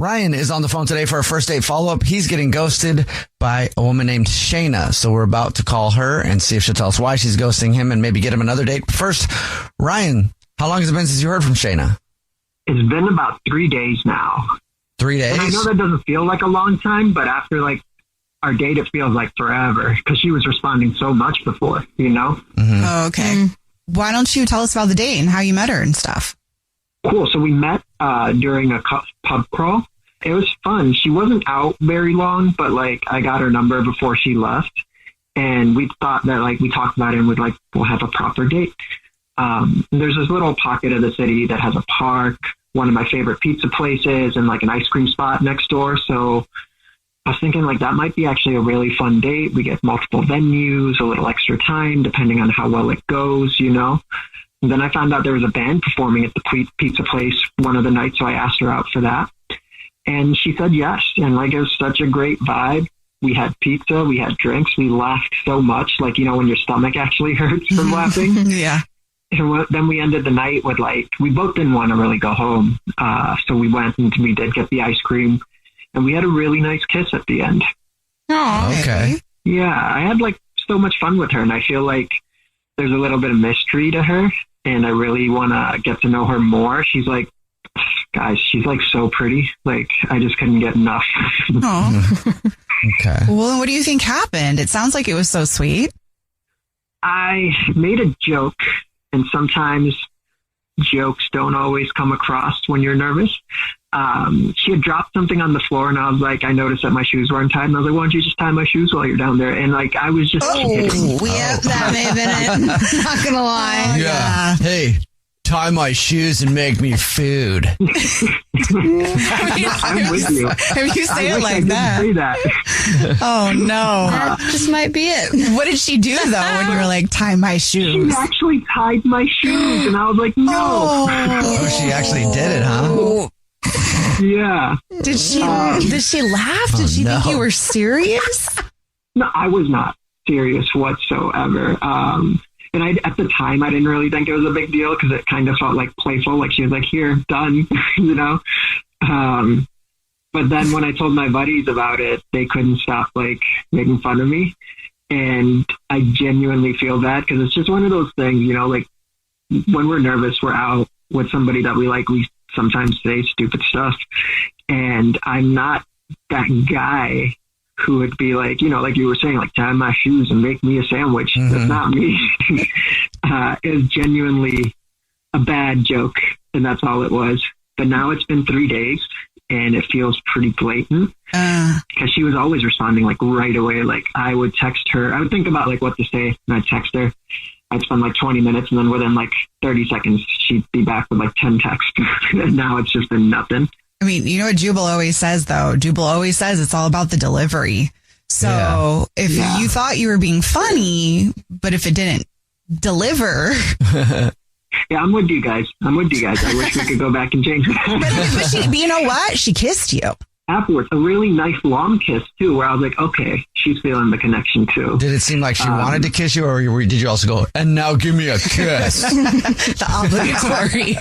Ryan is on the phone today for a first date follow-up. He's getting ghosted by a woman named Shayna. So we're about to call her and see if she'll tell us why she's ghosting him and maybe get him another date. First, Ryan, how long has it been since you heard from Shayna? It's been about 3 days now. 3 days? And I know that doesn't feel like a long time, but after like our date, it feels like forever because she was responding so much before, you know? Mm-hmm. Oh, okay. Why don't you tell us about the date and how you met her and stuff? Cool. So we met during a pub crawl. It was fun. She wasn't out very long, but like I got her number before she left. And we thought that like we talked about it and we'll have a proper date. There's this little pocket of the city that has a park, one of my favorite pizza places, and like an ice cream spot next door. So I was thinking like that might be actually a really fun date. We get multiple venues, a little extra time, depending on how well it goes, you know. And then I found out there was a band performing at the pizza place one of the nights, so I asked her out for that. And she said yes. And like it was such a great vibe. We had pizza, we had drinks, we laughed so much, like, you know, when your stomach actually hurts from laughing. Yeah. And then we ended the night with like, we both didn't want to really go home. So we went and we did get the ice cream and we had a really nice kiss at the end. Oh, okay. Yeah. I had like so much fun with her and I feel like there's a little bit of mystery to her and I really want to get to know her more. She's like, guys, she's like so pretty. Like I just couldn't get enough. Oh. Okay. Well, what do you think happened? It sounds like it was so sweet. I made a joke, and sometimes jokes don't always come across when you're nervous. She had dropped something on the floor, and I was like, I noticed that my shoes weren't tied, and I was like, why don't you just tie my shoes while you're down there? And like, I was just kidding. Yep, that may have been it. Not gonna lie. Yeah. Hey, tie my shoes and make me food. I'm with you. If you say it like that. Say that. Oh, no. That just might be it. What did she do, though, when you were like, tie my shoes? She actually tied my shoes, and I was like, no. Oh, she actually did it, huh? Yeah. Did she laugh? Did she think you were serious? No, I was not serious whatsoever. And at the time, I didn't really think it was a big deal because it kind of felt like playful. Like she was like, here, done, you know? But then when I told my buddies about it, they couldn't stop like making fun of me. And I genuinely feel bad because it's just one of those things, you know, like when we're nervous, we're out with somebody that we like, we sometimes say stupid stuff. And I'm not that guy who would be like, you know, like you were saying, like tie my shoes and make me a sandwich. Mm-hmm. That's not me. It was genuinely a bad joke, and that's all it was. But now it's been 3 days, and it feels pretty blatant because she was always responding like right away. Like I would text her, I would think about like what to say, and I'd text her. I'd spend like 20 minutes, and then within like 30 seconds, she'd be back with like 10 texts. And now it's just been nothing. I mean, you know what Jubal always says, though? Jubal always says it's all about the delivery. So if you thought you were being funny, but if it didn't deliver. Yeah, I'm with you guys. I wish we could go back and change that. But you know what? She kissed you. Afterwards, a really nice long kiss, too, where I was like, okay, she's feeling the connection, too. Did it seem like she wanted to kiss you, or did you also go, and now give me a kiss? The obligatory.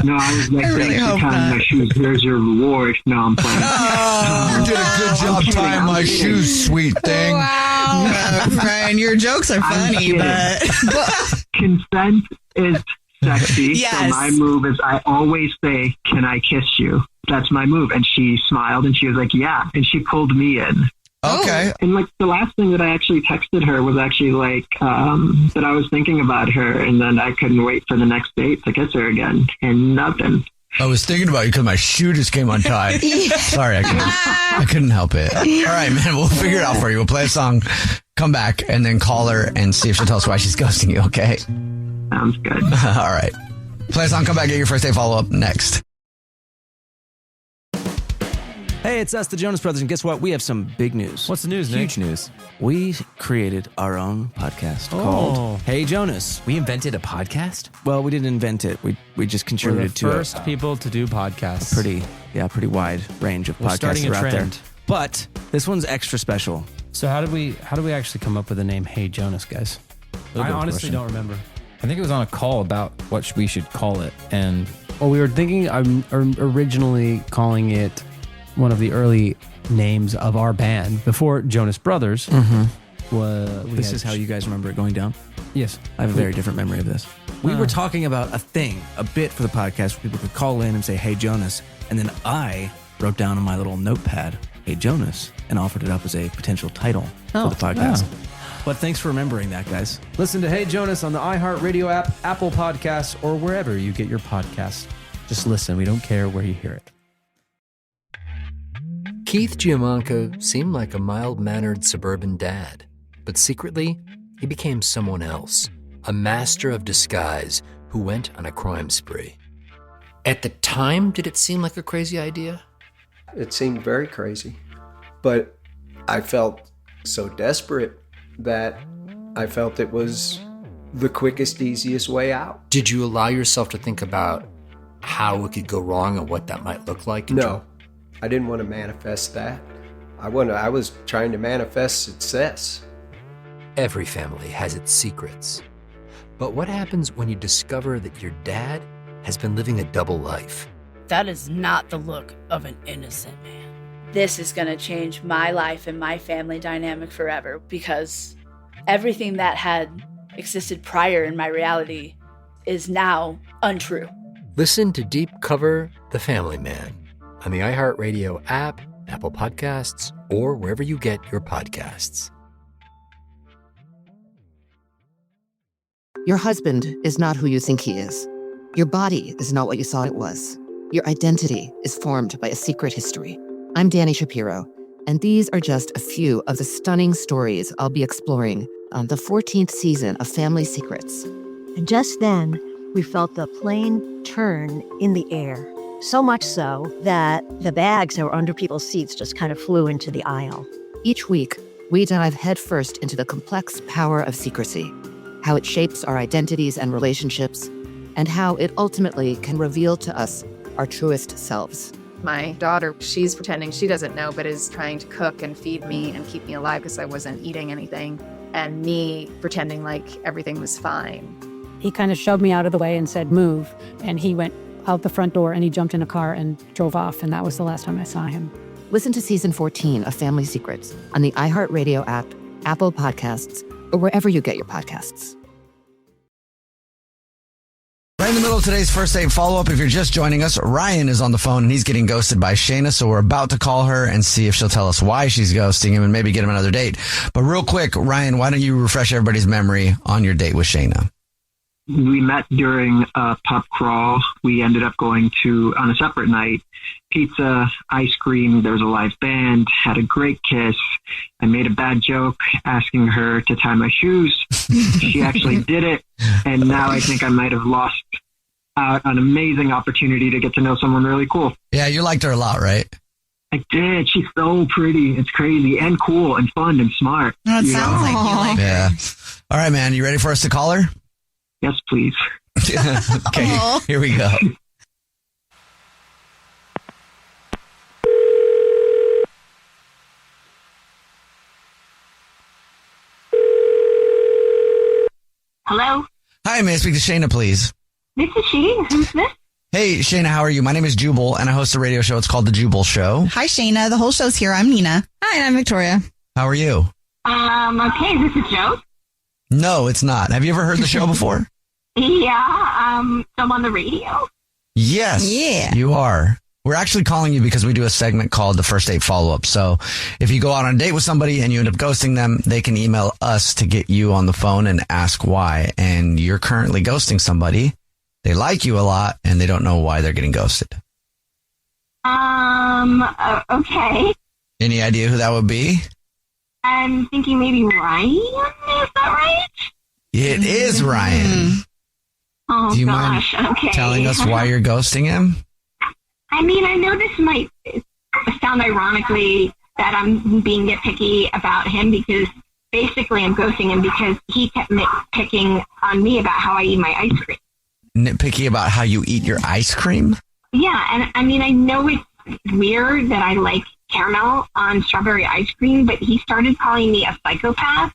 No, I was like, thanks for tying my shoes. Here's your reward. No, I'm playing. You did a good job tying my shoes, sweet thing. Wow. Ryan, your jokes are funny, but consent is sexy. Yes. So my move is I always say, can I kiss you? That's my move. And she smiled and she was like, yeah. And she pulled me in. Okay. And like the last thing that I actually texted her was actually like that I was thinking about her, and then I couldn't wait for the next date to kiss her again, and nothing. I was thinking about you because my shoe just came untied. Sorry, I couldn't help it. All right, man, we'll figure it out for you. We'll play a song, come back, and then call her and see if she'll tell us why she's ghosting you, okay? Sounds good. All right. Play a song, come back, get your first date follow-up next. Hey, it's us, the Jonas Brothers, and guess what? We have some big news. What's the news, Nick? Huge news. We created our own podcast called Hey Jonas. We invented a podcast? Well, we didn't invent it. We just contributed to it. We're the first people to do podcasts. Pretty wide range of podcasts that are out there. But this one's extra special. So how do we actually come up with the name Hey Jonas, guys? I honestly don't remember. I think it was on a call about what we should call it, and Well, we were thinking originally calling it one of the early names of our band before Jonas Brothers. This is how you guys remember it going down? Yes. I have a very different memory of this. We were talking about a bit for the podcast where people could call in and say, "Hey, Jonas." And then I wrote down on my little notepad, "Hey, Jonas," and offered it up as a potential title for the podcast. Wow. But thanks for remembering that, guys. Listen to Hey Jonas on the iHeartRadio app, Apple Podcasts, or wherever you get your podcasts. Just listen. We don't care where you hear it. Keith Giamanco seemed like a mild-mannered suburban dad, but secretly, he became someone else, a master of disguise who went on a crime spree. At the time, did it seem like a crazy idea? It seemed very crazy, but I felt so desperate that I felt it was the quickest, easiest way out. Did you allow yourself to think about how it could go wrong and what that might look like? No, I didn't want to manifest that. I was trying to manifest success. Every family has its secrets. But what happens when you discover that your dad has been living a double life? That is not the look of an innocent man. This is going to change my life and my family dynamic forever, because everything that had existed prior in my reality is now untrue. Listen to Deep Cover The Family Man on the iHeartRadio app, Apple Podcasts, or wherever you get your podcasts. Your husband is not who you think he is. Your body is not what you thought it was. Your identity is formed by a secret history. I'm Dani Shapiro, and these are just a few of the stunning stories I'll be exploring on the 14th season of Family Secrets. And just then, we felt the plane turn in the air. So much so that the bags that were under people's seats just kind of flew into the aisle. Each week, we dive headfirst into the complex power of secrecy, how it shapes our identities and relationships, and how it ultimately can reveal to us our truest selves. My daughter, she's pretending she doesn't know, but is trying to cook and feed me and keep me alive because I wasn't eating anything. And me pretending like everything was fine. He kind of shoved me out of the way and said, "Move." And he went out the front door and he jumped in a car and drove off. And that was the last time I saw him. Listen to season 14 of Family Secrets on the iHeartRadio app, Apple Podcasts, or wherever you get your podcasts. Right in the middle of today's first date follow-up, if you're just joining us, Ryan is on the phone and he's getting ghosted by Shayna, so we're about to call her and see if she'll tell us why she's ghosting him and maybe get him another date. But real quick, Ryan, why don't you refresh everybody's memory on your date with Shayna? We met during a pub crawl. We ended up going to, on a separate night, pizza, ice cream, there was a live band, had a great kiss. I made a bad joke asking her to tie my shoes. She actually did it. And now I think I might have lost out on an amazing opportunity to get to know someone really cool. Yeah, you liked her a lot, right? I did. She's so pretty. It's crazy and cool and fun and smart. No, it sounds like you like Yeah. her. All right, man. You ready for us to call her? Yes, please. Okay, here we go. Hello? Hi, may I speak to Shayna, please? This is she. Who's this? Hey, Shayna, how are you? My name is Jubal, and I host a radio show. It's called The Jubal Show. Hi, Shayna. The whole show's here. I'm Nina. Hi, and I'm Victoria. How are you? Okay, this is Joe. No, it's not. Have you ever heard the show before? Yeah, I'm on the radio. Yes, Yeah. you are. We're actually calling you because we do a segment called the First Date Follow-Up. So if you go out on a date with somebody and you end up ghosting them, they can email us to get you on the phone and ask why. And you're currently ghosting somebody. They like you a lot and they don't know why they're getting ghosted. Okay. Any idea who that would be? I'm thinking maybe Ryan. Is that right? It is Ryan. Oh, Do you gosh. mind Okay. telling us why you're ghosting him? I mean, I know this might sound ironically that I'm being nitpicky about him because basically I'm ghosting him because he kept nitpicking on me about how I eat my ice cream. Nitpicky about how you eat your ice cream? Yeah, and I mean, I know it's weird that I like caramel on strawberry ice cream, but he started calling me a psychopath.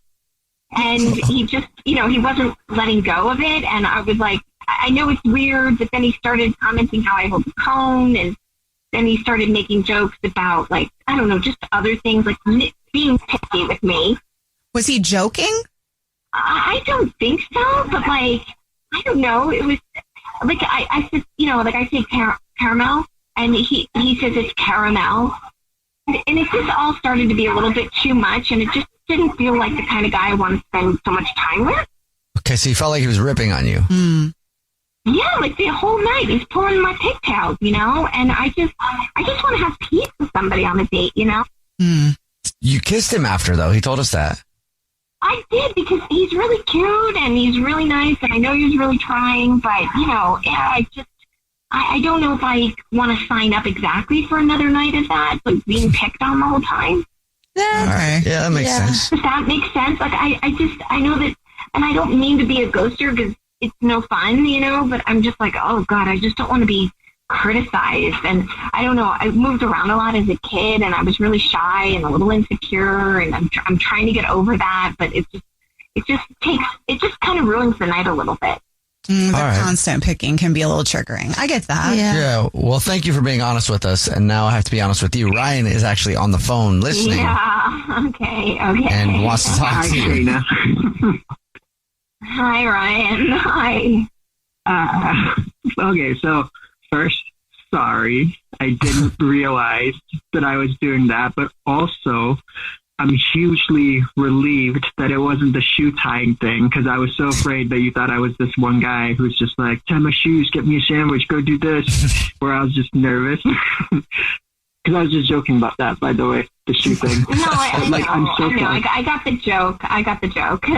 And he just, he wasn't letting go of it. And I was like, I know it's weird, but then he started commenting how I hold the cone, and then he started making jokes about, like, I don't know, just other things, like being picky with me. Was he joking? I don't think so, but, like, I don't know. It was, like, I said, you know, like I say caramel, and he says it's caramel. And it just all started to be a little bit too much, and it just didn't feel like the kind of guy I want to spend so much time with. Okay, so you felt like he was ripping on you. Mm. Yeah, like the whole night he's pulling my pigtails, you know, and I just want to have peace with somebody on a date, you know. Mm. You kissed him after, though. He told us that. I did, because he's really cute and he's really nice, and I know he was really trying, but, you know, I don't know if I want to sign up exactly for another night of that, like being picked on the whole time. Yeah, okay. Yeah, that makes sense. Does that make sense? Like, I know that, and I don't mean to be a ghoster because it's no fun, you know, but I'm just like, oh God, I just don't want to be criticized. And I don't know, I moved around a lot as a kid, and I was really shy and a little insecure, and I'm trying to get over that, but it just kind of ruins the night a little bit. The constant picking can be a little triggering. I get that. Yeah. Well, thank you for being honest with us. And now I have to be honest with you. Ryan is actually on the phone listening. Yeah. Okay. And wants to talk to you. Hi, Ryan. Hi. Okay, so first, sorry. I didn't realize that I was doing that, but also I'm hugely relieved that it wasn't the shoe tying thing, because I was so afraid that you thought I was this one guy who's just like, tie my shoes, get me a sandwich, go do this, where I was just nervous. Because I was just joking about that, by the way, the shoe thing. No, I know. I'm so sorry. I got the joke.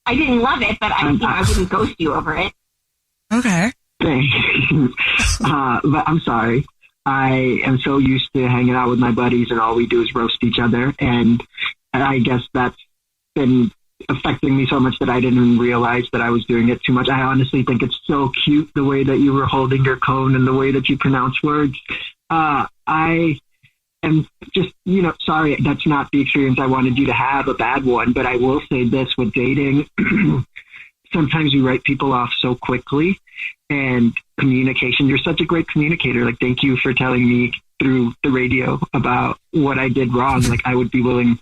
I didn't love it, but I wouldn't ghost you over it. Okay. Thanks. But I'm sorry. I am so used to hanging out with my buddies, and all we do is roast each other. And I guess that's been affecting me so much that I didn't even realize that I was doing it too much. I honestly think it's so cute, the way that you were holding your cone and the way that you pronounce words. I am just, you know, sorry, that's not the experience I wanted you to have, a bad one. But I will say this with dating, sometimes you write people off so quickly. And communication, you're such a great communicator. Like, thank you for telling me through the radio about what I did wrong. Like, I would be willing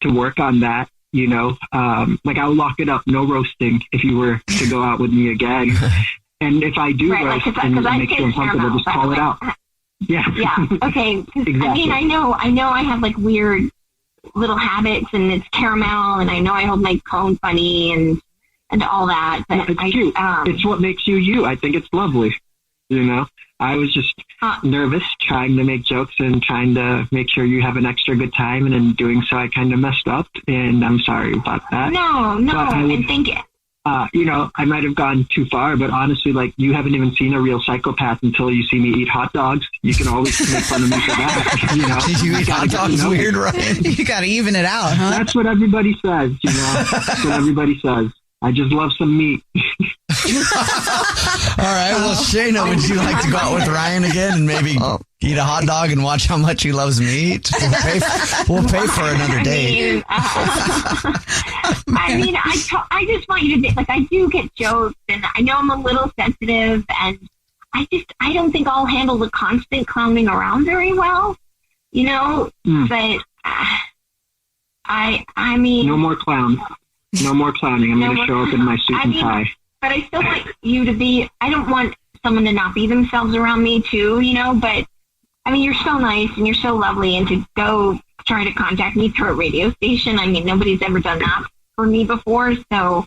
to work on that, you know. Like, I'll lock it up, no roasting, if you were to go out with me again. And if I do roast and make you uncomfortable, just call it out. Yeah. Yeah. Okay. Exactly. I mean, I know I have like weird little habits, and it's caramel, and I know I hold my cone funny and all that. But it's cute. It's what makes you you. I think it's lovely. You know, I was just nervous, trying to make jokes and trying to make sure you have an extra good time. And in doing so, I kind of messed up, and I'm sorry about that. No, and thank you. You know, I might have gone too far, but honestly, like, you haven't even seen a real psychopath until you see me eat hot dogs. You can always make fun of me for that. You know, you eat hot dogs weird, right? You got to even it out, huh? That's what everybody says. You know, that's what everybody says. I just love some meat. All right. Well, Shayna, would you like to go out with Ryan again and maybe eat a hot dog and watch how much he loves meat? We'll pay for another date. I mean, I just want you to, like, I do get jokes, and I know I'm a little sensitive, and I don't think I'll handle the constant clowning around very well, you know, but I mean. No more clown. No more clowning. I'm going to show up in my suit and tie. But I still want you to be, I don't want someone to not be themselves around me too, you know, but I mean, you're so nice and you're so lovely, and to go try to contact me through a radio station, I mean, nobody's ever done that for me before. So,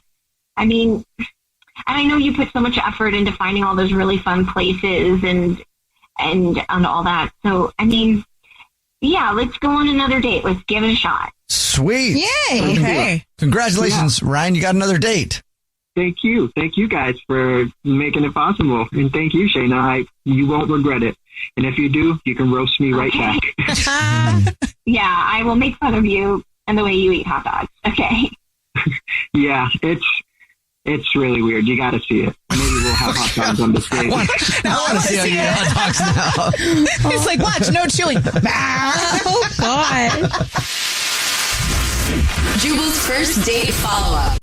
I mean, and I know you put so much effort into finding all those really fun places and all that. So, I mean, yeah, let's go on another date. Let's give it a shot. Sweet. Yay. Okay. Congratulations, Ryan. You got another date. Thank you. Thank you guys for making it possible. And thank you, Shayna. You won't regret it. And if you do, you can roast me right back. Yeah, I will make fun of you and the way you eat hot dogs. Okay. Yeah, it's really weird. You got to see it. Maybe we'll have hot dogs on this date. I want to see how you eat hot dogs now. He's like, watch, no chewing. Oh, God. Jubal's first date follow-up.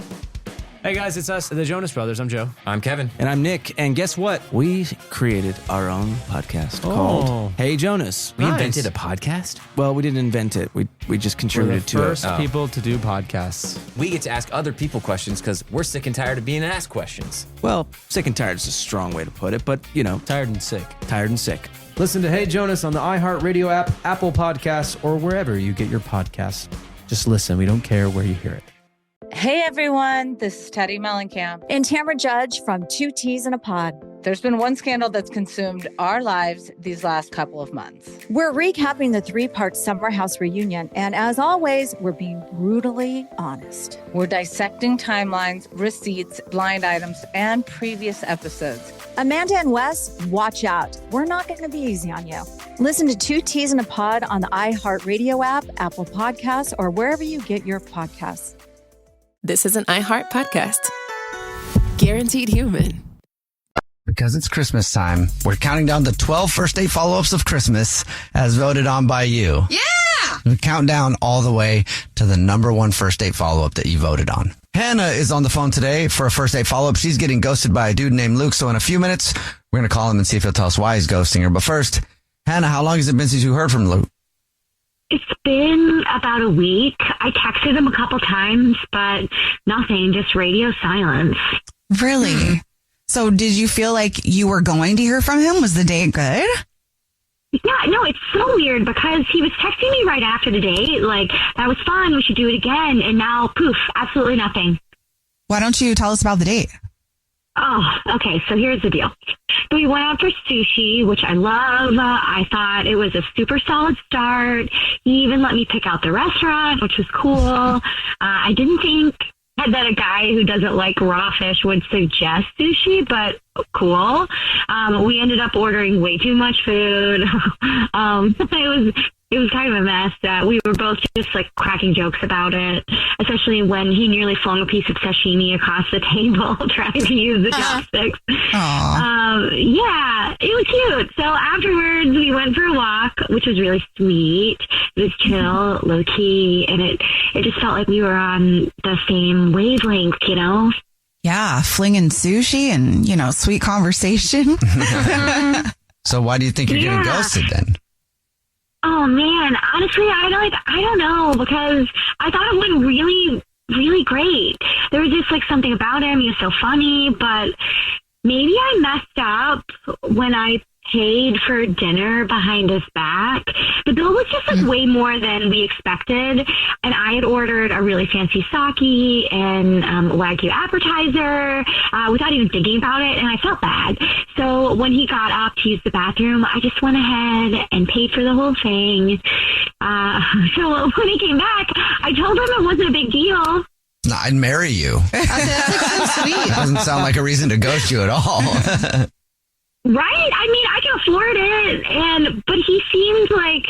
Hey guys, it's us, the Jonas Brothers. I'm Joe. I'm Kevin. And I'm Nick. And guess what? We created our own podcast called Hey Jonas. We invented a podcast? Well, we didn't invent it. We just contributed to it. We're the first people to do podcasts. We get to ask other people questions because we're sick and tired of being asked questions. Well, sick and tired is a strong way to put it, but, you know. Tired and sick. Tired and sick. Listen to Hey Jonas on the iHeartRadio app, Apple Podcasts, or wherever you get your podcasts. Just listen. We don't care where you hear it. Hey everyone, this is Teddy Mellencamp and Tamara Judge from Two Teas in a Pod. There's been one scandal that's consumed our lives these last couple of months. We're recapping the 3-part Summer House reunion, and as always, we're being brutally honest. We're dissecting timelines, receipts, blind items, and previous episodes. Amanda and Wes, watch out. We're not going to be easy on you. Listen to Two Teas in a Pod on the iHeartRadio app, Apple Podcasts, or wherever you get your podcasts. This is an iHeart podcast. Guaranteed human. Because it's Christmas time, we're counting down the 12 first date follow-ups of Christmas as voted on by you. Yeah! We count down all the way to the number one first date follow-up that you voted on. Hannah is on the phone today for a first date follow-up. She's getting ghosted by a dude named Luke. So in a few minutes, we're going to call him and see if he'll tell us why he's ghosting her. But first, Hannah, how long has it been since you heard from Luke? It's been about a week. I texted him a couple times, but nothing, just radio silence. Really? So did you feel like you were going to hear from him? Was the date good? Yeah, no, it's so weird because he was texting me right after the date, like, that was fun, we should do it again, and now, poof, absolutely nothing. Why don't you tell us about the date? Oh, okay, so here's the deal. So we went out for sushi, which I love. I thought it was a super solid start. He even let me pick out the restaurant, which was cool. I didn't think that a guy who doesn't like raw fish would suggest sushi, but cool. We ended up ordering way too much food. It was kind of a mess. We were both just like cracking jokes about it, especially when he nearly flung a piece of sashimi across the table trying to use the chopsticks. Yeah, it was cute. So afterwards, we went for a walk, which was really sweet. It was chill, low key, and it just felt like we were on the same wavelength, you know? Yeah, flinging sushi and, you know, sweet conversation. So why do you think you're getting ghosted then? Oh man, honestly, I don't know, because I thought it went really, really great. There was just like something about him. He was so funny, but maybe I messed up when I paid for dinner behind his back. The bill was just like way more than we expected, and I had ordered a really fancy sake and Wagyu appetizer without even thinking about it, and I felt bad. So when he got up to use the bathroom, I just went ahead and paid for the whole thing. So when he came back, I told him it wasn't a big deal. No, I'd marry you. That's so sweet. That doesn't sound like a reason to ghost you at all. Right? I mean, I can afford it, but he seemed like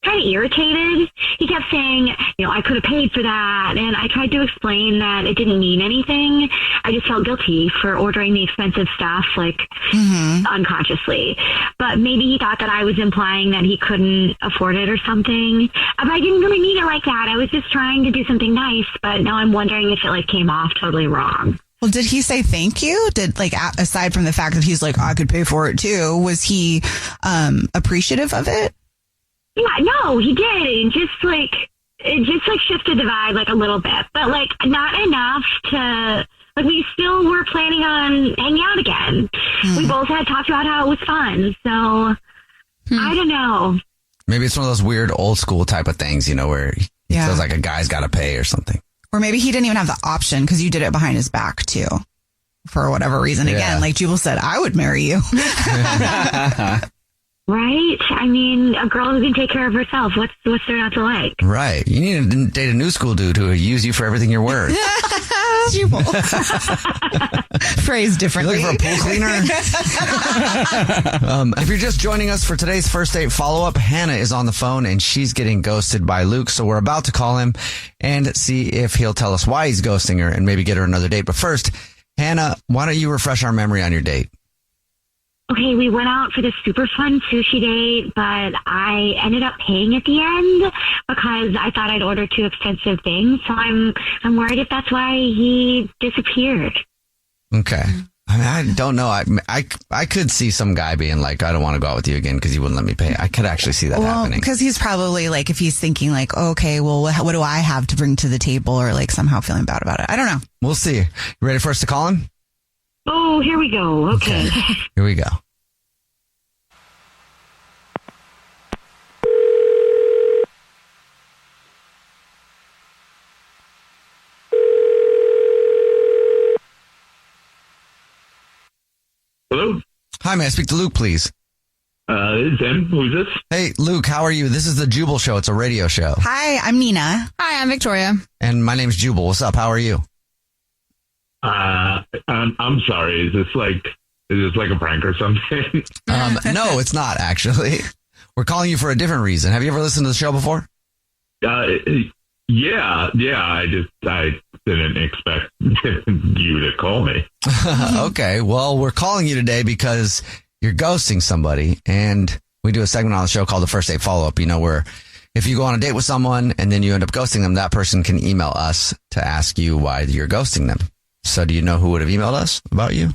kind of irritated. He kept saying, you know, I could have paid for that, and I tried to explain that it didn't mean anything. I just felt guilty for ordering the expensive stuff, like, unconsciously. But maybe he thought that I was implying that he couldn't afford it or something. But I didn't really mean it like that. I was just trying to do something nice, but now I'm wondering if it, like, came off totally wrong. Well, did he say thank you? Did, like, aside from the fact that he's like, I could pay for it too, was he appreciative of it? Yeah, no, he did. It just shifted the vibe like a little bit, but like not enough to, like, we still were planning on hanging out again. We both had talked about how it was fun. So I don't know. Maybe it's one of those weird old school type of things, you know, where he feels like a guy's got to pay or something. Or maybe he didn't even have the option because you did it behind his back too, for whatever reason. Yeah. Again, like Jubal said, I would marry you. Right? I mean, a girl who can take care of herself, what's there not to like? Right. You need to date a new school dude who will use you for everything you're worth. Jubal. Phrased differently. You looking for a pool cleaner? If you're just joining us for today's first date follow-up, Hannah is on the phone and she's getting ghosted by Luke. So we're about to call him and see if he'll tell us why he's ghosting her and maybe get her another date. But first, Hannah, why don't you refresh our memory on your date? okay, we went out for this super fun sushi date, but I ended up paying at the end because I thought I'd ordered too expensive things. So I'm worried if that's why he disappeared. Okay. I mean, I don't know. I could see some guy being like, I don't want to go out with you again because you wouldn't let me pay. I could actually see that happening. Because he's probably like, if he's thinking like, okay, well, what do I have to bring to the table, or like somehow feeling bad about it? I don't know. We'll see. You ready for us to call him? Oh, here we go. Okay. Here we go. Hello? Hi, may I speak to Luke, please? This is him. Who's this? Hey, Luke, how are you? This is the Jubal Show. It's a radio show. Hi, I'm Nina. Hi, I'm Victoria. And my name's Jubal. What's up? How are you? I'm sorry. Is this like a prank or something? No, it's not, actually. We're calling you for a different reason. Have you ever listened to the show before? Yeah. I didn't expect you to call me. Okay. Well, we're calling you today because you're ghosting somebody, and we do a segment on the show called the First Date Follow-Up, where if you go on a date with someone and then you end up ghosting them, that person can email us to ask you why you're ghosting them. So do you know who would have emailed us about you?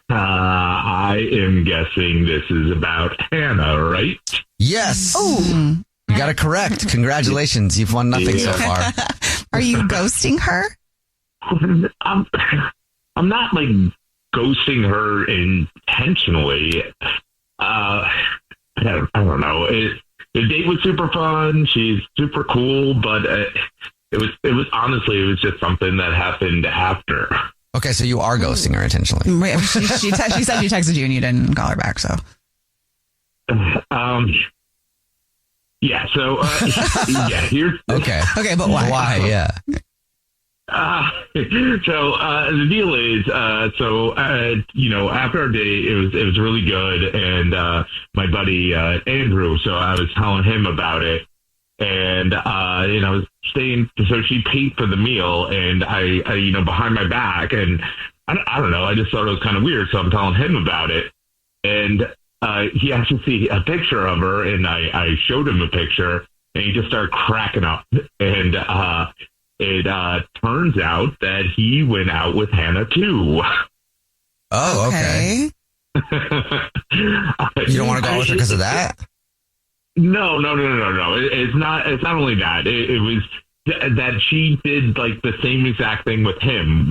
I am guessing this is about Hannah, right? Yes. Oh, you got it correct. Congratulations. You've won nothing so far. Are you ghosting her? I'm not like ghosting her intentionally. I don't know. The date was super fun. She's super cool, but it was honestly, it was just something that happened after. Okay, so you are ghosting her intentionally. She said she texted you and you didn't call her back. So, yeah. So, yeah. Here's okay. Okay, but why? Why? Yeah. So the deal is, after our date, it was really good, and my buddy Andrew. So I was telling him about it, and I was staying. So she paid for the meal, and I behind my back, and I don't know. I just thought it was kind of weird, so I'm telling him about it, and he asked to see a picture of her, and I showed him a picture, and he just started cracking up, and it turns out that he went out with Hannah too. Oh, okay. You don't want to go out with her because of that? No. It's not only that. It was that she did like the same exact thing with him.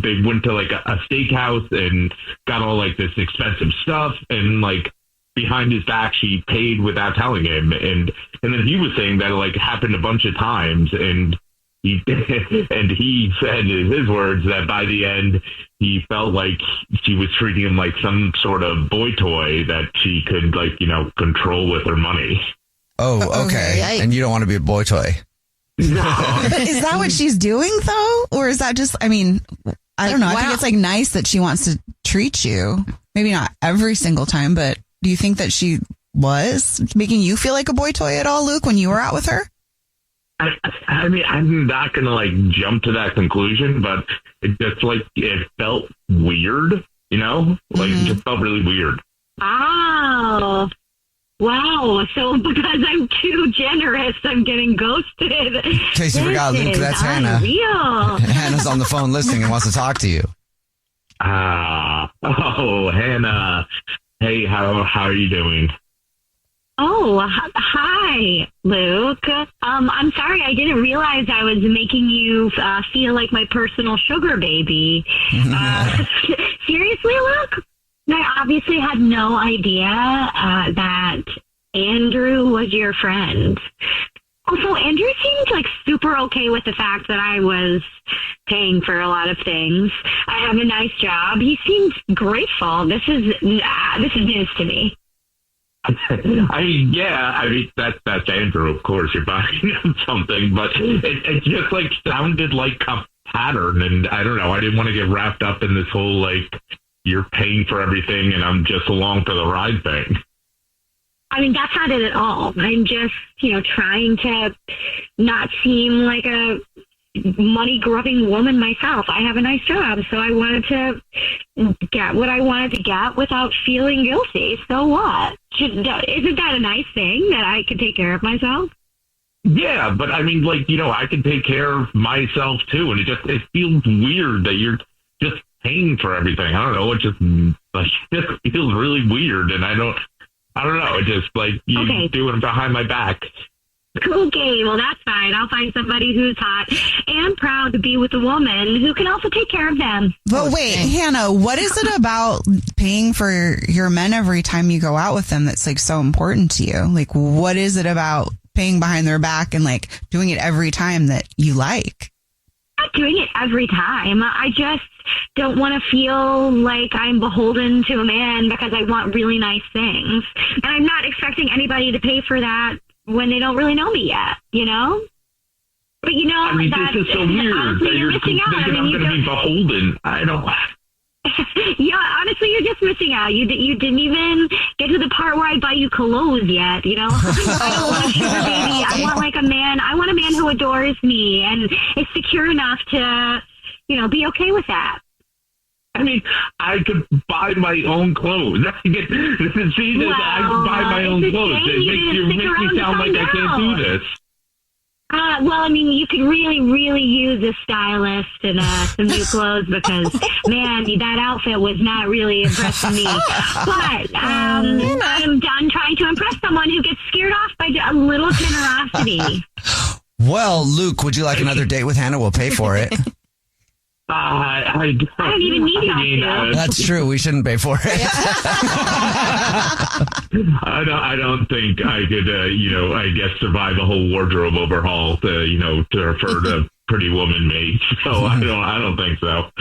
They went to like a steakhouse and got all like this expensive stuff, and like behind his back she paid without telling him, and then he was saying that it like happened a bunch of times, and he said in his words that by the end he felt like she was treating him like some sort of boy toy that she could control with her money. Oh, okay. And you don't want to be a boy toy. No. Is that what she's doing though? Or is that just, I don't know. I think it's like nice that she wants to treat you. Maybe not every single time, but do you think that she was making you feel like a boy toy at all, Luke, when you were out with her? I mean, I'm not going to jump to that conclusion, but it just it felt weird, it just felt really weird. Oh, wow. So because I'm too generous, I'm getting ghosted. In case you forgot, Luke, that's Hannah. Hannah's on the phone listening and wants to talk to you. Oh, Hannah. Hey, how are you doing? Oh, hi, Luke. I'm sorry, I didn't realize I was making you feel like my personal sugar baby. Seriously, Luke? I obviously had no idea that Andrew was your friend. Also, Andrew seemed super okay with the fact that I was paying for a lot of things. I have a nice job. He seemed grateful. This is news to me. That's Andrew, of course. You're buying him something, but it just sounded like a pattern, and I don't know. I didn't want to get wrapped up in this whole you're paying for everything and I'm just along for the ride thing. I mean, that's not it at all. I'm just, trying to not seem like a money-grubbing woman myself. I have a nice job, so I wanted to get what I wanted to get without feeling guilty. So what? Isn't that a nice thing that I can take care of myself? Yeah, but I mean, like, I can take care of myself too, and it feels weird that you're just paying for everything. I don't know. It just feels really weird, and I don't know. It just like you doing it behind my back. Okay, well, that's fine. I'll find somebody who's hot and proud to be with a woman who can also take care of them. But wait, Hannah, what is it about paying for your men every time you go out with them that's like so important to you? Like, what is it about paying behind their back and like doing it every time that you like? I'm not doing it every time. I just don't want to feel like I'm beholden to a man because I want really nice things. And I'm not expecting anybody to pay for that when they don't really know me yet, But I mean, this is so weird that you're thinking I'm going to be beholden. I don't. Yeah, honestly, you're just missing out. You didn't even get to the part where I buy you clothes yet, I don't want a sugar baby. I want a man who adores me and is secure enough to, be okay with that. I mean, I could buy my own clothes. I could buy my own clothes. It makes me sound like I can't do this. Well, I mean, you could really, really use a stylist and some new clothes because, man, that outfit was not really impressing me. But I'm done trying to impress someone who gets scared off by a little generosity. Well, Luke, would you like another date with Hannah? We'll pay for it. I don't even need you. That's true. We shouldn't pay for it. I don't think I could, I guess survive a whole wardrobe overhaul to refer to Pretty Woman me. So I don't think so.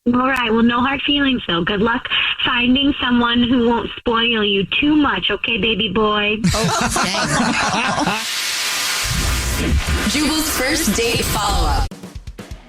All right. Well, no hard feelings, though. Good luck finding someone who won't spoil you too much. Okay, baby boy. Jubal's first date follow-up.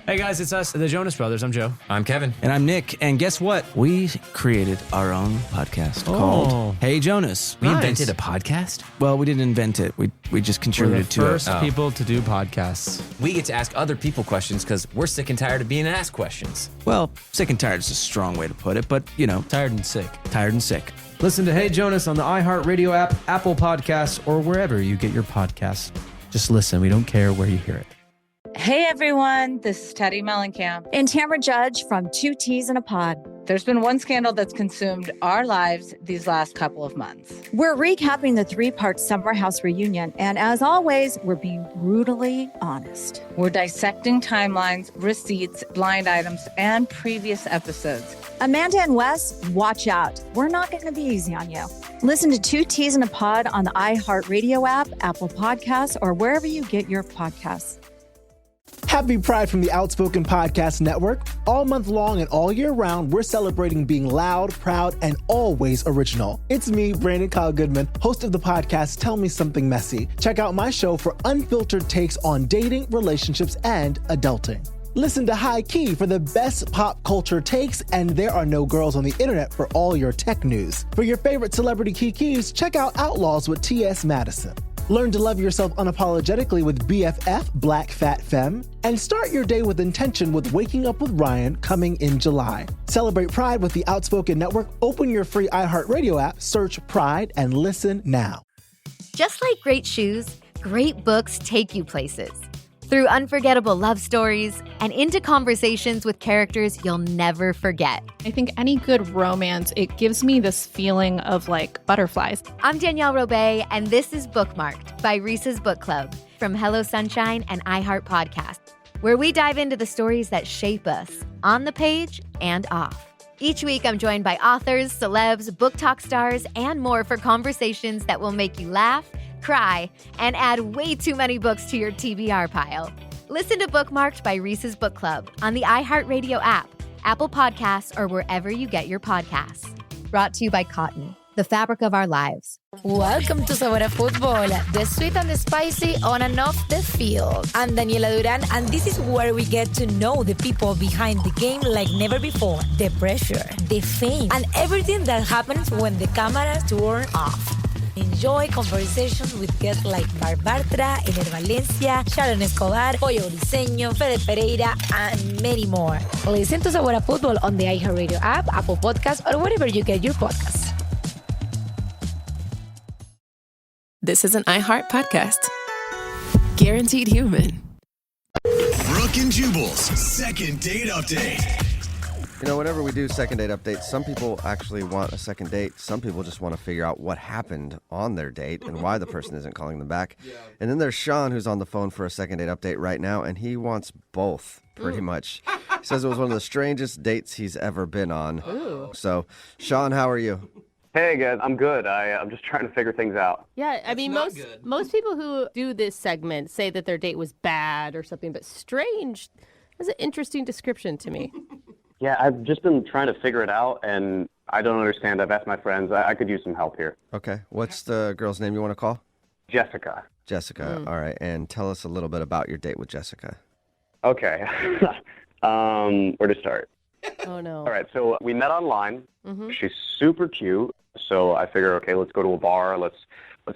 Hey guys, it's us, the Jonas Brothers. I'm Joe. I'm Kevin. And I'm Nick. And guess what? We created our own podcast called Hey Jonas. We invented a podcast? Well, we didn't invent it. We just contributed to it. We're the first people to do podcasts. We get to ask other people questions because we're sick and tired of being asked questions. Well, sick and tired is a strong way to put it, but, Tired and sick. Tired and sick. Listen to Hey Jonas on the iHeartRadio app, Apple Podcasts, or wherever you get your podcasts. Just listen. We don't care where you hear it. Hey everyone, this is Teddy Mellencamp. And Tamara Judge from Two Teas in a Pod. There's been one scandal that's consumed our lives these last couple of months. We're recapping the 3-part Summer House reunion, and as always, we're being brutally honest. We're dissecting timelines, receipts, blind items, and previous episodes. Amanda and Wes, watch out. We're not going to be easy on you. Listen to Two Teas in a Pod on the iHeartRadio app, Apple Podcasts, or wherever you get your podcasts. Happy Pride from the Outspoken Podcast Network. All month long and all year round, we're celebrating being loud, proud, and always original. It's me, Brandon Kyle Goodman, host of the podcast Tell Me Something Messy. Check out my show for unfiltered takes on dating, relationships, and adulting. Listen to High Key for the best pop culture takes, and There Are No Girls on the Internet for all your tech news. For your favorite celebrity kikis, check out Outlaws with T.S. Madison. Learn to love yourself unapologetically with BFF, Black Fat Femme. And start your day with intention with Waking Up with Ryan coming in July. Celebrate Pride with the Outspoken Network. Open your free iHeartRadio app, search Pride, and listen now. Just like great shoes, great books take you places. Through unforgettable love stories and into conversations with characters you'll never forget. I think any good romance, it gives me this feeling of like butterflies. I'm Danielle Robay, and this is Bookmarked by Reese's Book Club from Hello Sunshine and iHeart Podcasts, where we dive into the stories that shape us on the page and off. Each week, I'm joined by authors, celebs, book talk stars, and more for conversations that will make you laugh, cry, and add way too many books to your TBR pile. Listen to Bookmarked by Reese's Book Club on the iHeartRadio app, Apple Podcasts, or wherever you get your podcasts. Brought to you by Cotton, the fabric of our lives. Welcome to Sabor a Fútbol, the sweet and the spicy on and off the field. I'm Daniela Duran, and this is where we get to know the people behind the game like never before. The pressure, the fame, and everything that happens when the cameras turn off. Enjoy conversations with guests like Bar Bartra, Ener Valencia, Sharon Escobar, Pollo Briseño, Fede Pereira, and many more. Listen to Sabor a Fútbol on the iHeartRadio app, Apple Podcasts, or wherever you get your podcasts. This is an iHeart podcast. Guaranteed human. Brooke and Jubal's second date update. You know, whenever we do second date updates, some people actually want a second date. Some people just want to figure out what happened on their date and why the person isn't calling them back. Yeah. And then there's Sean, who's on the phone for a second date update right now, and he wants both, pretty much. He says it was one of the strangest dates he's ever been on. Ooh. So, Sean, how are you? Hey, guys, I'm good. I'm just trying to figure things out. Yeah, I mean, most people who do this segment say that their date was bad or something, but strange is an interesting description to me. Yeah, I've just been trying to figure it out, and I don't understand. I've asked my friends. I could use some help here. Okay. What's the girl's name you want to call? Jessica. Jessica. All right. And tell us a little bit about your date with Jessica. Okay. Where to start? Oh, no. All right. So we met online. Mm-hmm. She's super cute. So I figure, okay, let's go to a bar. Let's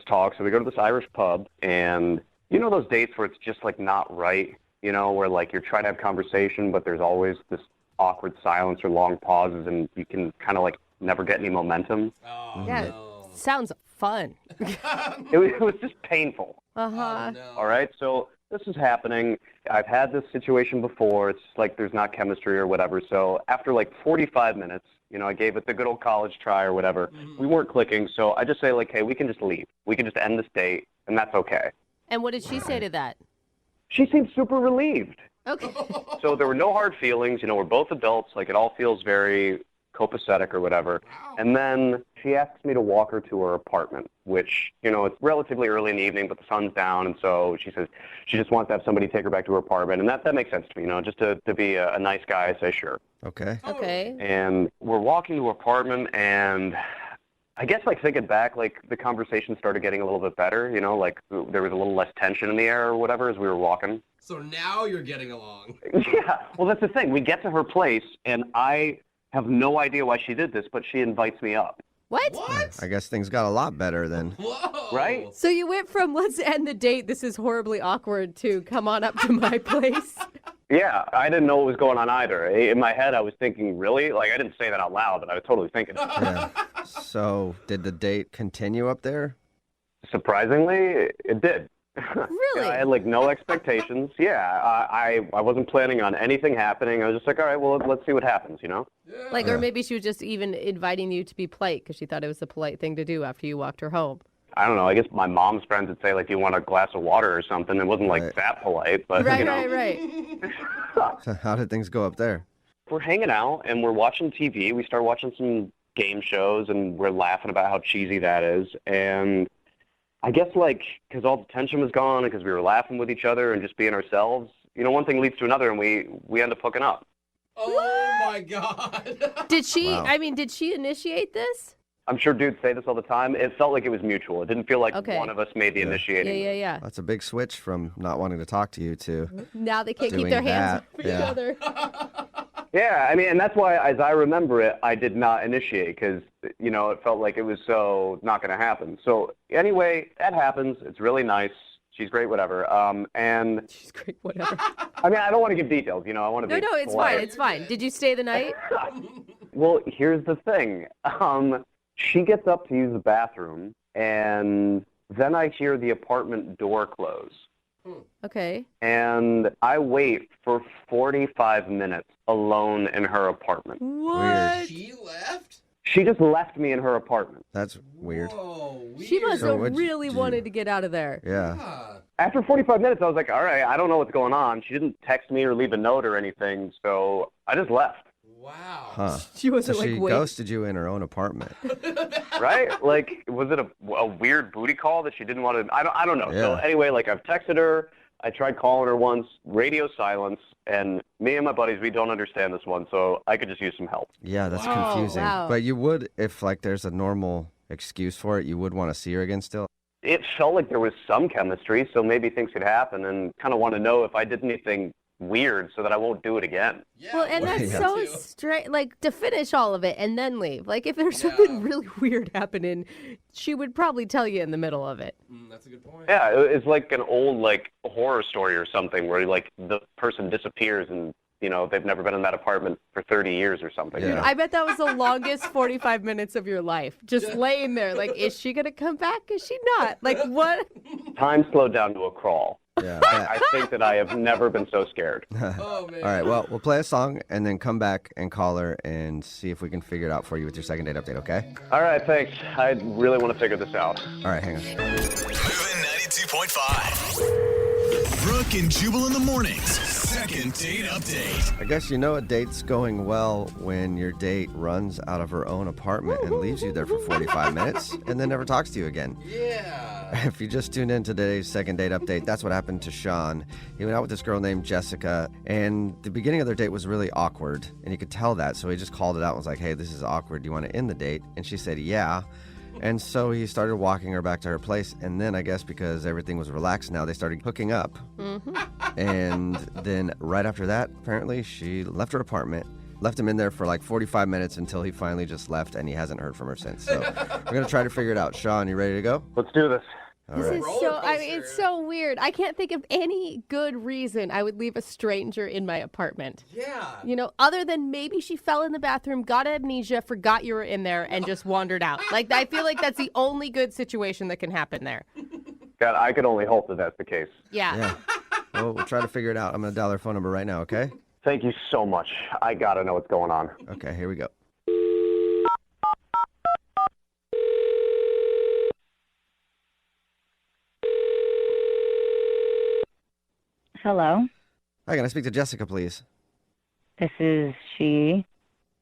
talk. So we go to this Irish pub, and you know those dates where it's just like not right, you know, where like you're trying to have conversation, but there's always this awkward silence or long pauses, and you can kind of like never get any momentum. Oh, yeah, no. Sounds fun. It was just painful. Uh-huh. Oh, no. All right, so this is happening. I've had this situation before. It's like there's not chemistry or whatever. So after like 45 minutes, you know, I gave it the good old college try or whatever. Mm-hmm. We weren't clicking, so I just say like, hey, we can just leave. We can just end this date, and that's okay. And what did she say to that? She seemed super relieved. Okay. So there were no hard feelings. You know, we're both adults. Like, it all feels very copacetic or whatever. Wow. And then she asks me to walk her to her apartment, which, you know, it's relatively early in the evening, but the sun's down. And so she says she just wants to have somebody take her back to her apartment. And that makes sense to me, you know, just to be a nice guy, I say sure. Okay. Okay. And we're walking to her apartment, and I guess, like, thinking back, like, the conversation started getting a little bit better, you know, like, there was a little less tension in the air or whatever as we were walking. So now you're getting along. Yeah, well, that's the thing. We get to her place, and I have no idea why she did this, but she invites me up. What? I guess things got a lot better then. Whoa. Right? So you went from let's end the date, this is horribly awkward, to come on up to my place? Yeah, I didn't know what was going on either. In my head, I was thinking, really? Like, I didn't say that out loud, but I was totally thinking it. Yeah. So did the date continue up there? Surprisingly, it did. Really? I had, like, no expectations. Yeah, I wasn't planning on anything happening. I was just like, all right, well, let's see what happens, you know? Like, or maybe she was just even inviting you to be polite because she thought it was the polite thing to do after you walked her home. I don't know. I guess my mom's friends would say, like, do you want a glass of water or something? It wasn't, like, that polite, but, right, you know. Right. So how did things go up there? We're hanging out, and we're watching TV. We start watching some game shows, and we're laughing about how cheesy that is. And I guess, like, because all the tension was gone and because we were laughing with each other and just being ourselves, you know, one thing leads to another, and we end up hooking up. Oh, my God. Did she, Wow. I mean, did she initiate this? I'm sure dudes say this all the time. It felt like it was mutual. It didn't feel like Okay. one of us made the initiating. Yeah. That's a big switch from not wanting to talk to you to Now they can't keep doing their hands that. off each other. Yeah, I mean, and that's why, as I remember it, I did not initiate because, you know, it felt like it was so not going to happen. So anyway, that happens. It's really nice. She's great, whatever. And she's great, whatever. I mean, I don't want to give details. You know, I want to be No, it's polite. fine. It's fine. Did you stay the night? Well, here's the thing. She gets up to use the bathroom, and then I hear the apartment door close. Okay. And I wait for 45 minutes alone in her apartment. What? She left? She just left me in her apartment. That's weird. Whoa, weird. She must So have what'd really you wanted do? to get out of there. Yeah. After 45 minutes, I was like, all right, I don't know what's going on. She didn't text me or leave a note or anything, so I just left. Wow. Huh. She wasn't so like, she wait. ghosted you in her own apartment. Right? Like, was it a weird booty call that she didn't want to? I don't know. So Yeah. anyway, like, I've texted her. I tried calling her once, radio silence, and me and my buddies, we don't understand this one, so I could just use some help. Yeah, that's Wow. confusing. Wow. But you would, if like there's a normal excuse for it, you would want to see her again still? It felt like there was some chemistry, so maybe things could happen, and kind of want to know if I did anything weird so that I won't do it again. Well, and that's so straight, like, to finish all of it and then leave. Like, if there's something really weird happening, she would probably tell you in the middle of it. That's a good point. Yeah, it's like an old, like, horror story or something where, like, the person disappears and, you know, they've never been in that apartment for 30 years or something. Dude, I bet that was the longest 45 minutes of your life. Just laying there, like, is she going to come back? Is she not? Like, what? Time slowed down to a crawl. Yeah. I think that I have never been so scared. Oh, man. All right, well, we'll play a song and then come back and call her and see if we can figure it out for you with your second date update, okay? All right, thanks. I really want to figure this out. All right, hang on. Moving 92.5. Brooke and Jubal in the mornings. Second date update. I guess you know a date's going well when your date runs out of her own apartment and leaves you there for 45 minutes and then never talks to you again. Yeah. If you just tuned in to today's second date update, that's what happened to Sean. He went out with this girl named Jessica, and the beginning of their date was really awkward, and you could tell that. So he just called it out and was like, hey, this is awkward. Do you want to end the date? And she said, yeah. And so he started walking her back to her place, and then I guess because everything was relaxed now, they started hooking up. And then right after that, apparently, she left her apartment, left him in there for like 45 minutes until he finally just left, and he hasn't heard from her since. So we're going to try to figure it out. Sean, you ready to go? Let's do this. All This right. is so, I mean, it's so weird. I can't think of any good reason I would leave a stranger in my apartment. Yeah. You know, other than maybe she fell in the bathroom, got amnesia, forgot you were in there, and just wandered out. Like, I feel like that's the only good situation that can happen there. God, I could only hope that that's the case. Yeah. Well, we'll try to figure it out. I'm going to dial her phone number right now, okay? Thank you so much. I got to know what's going on. Okay, here we go. Hello, Hi, can I speak to Jessica, please? this is she,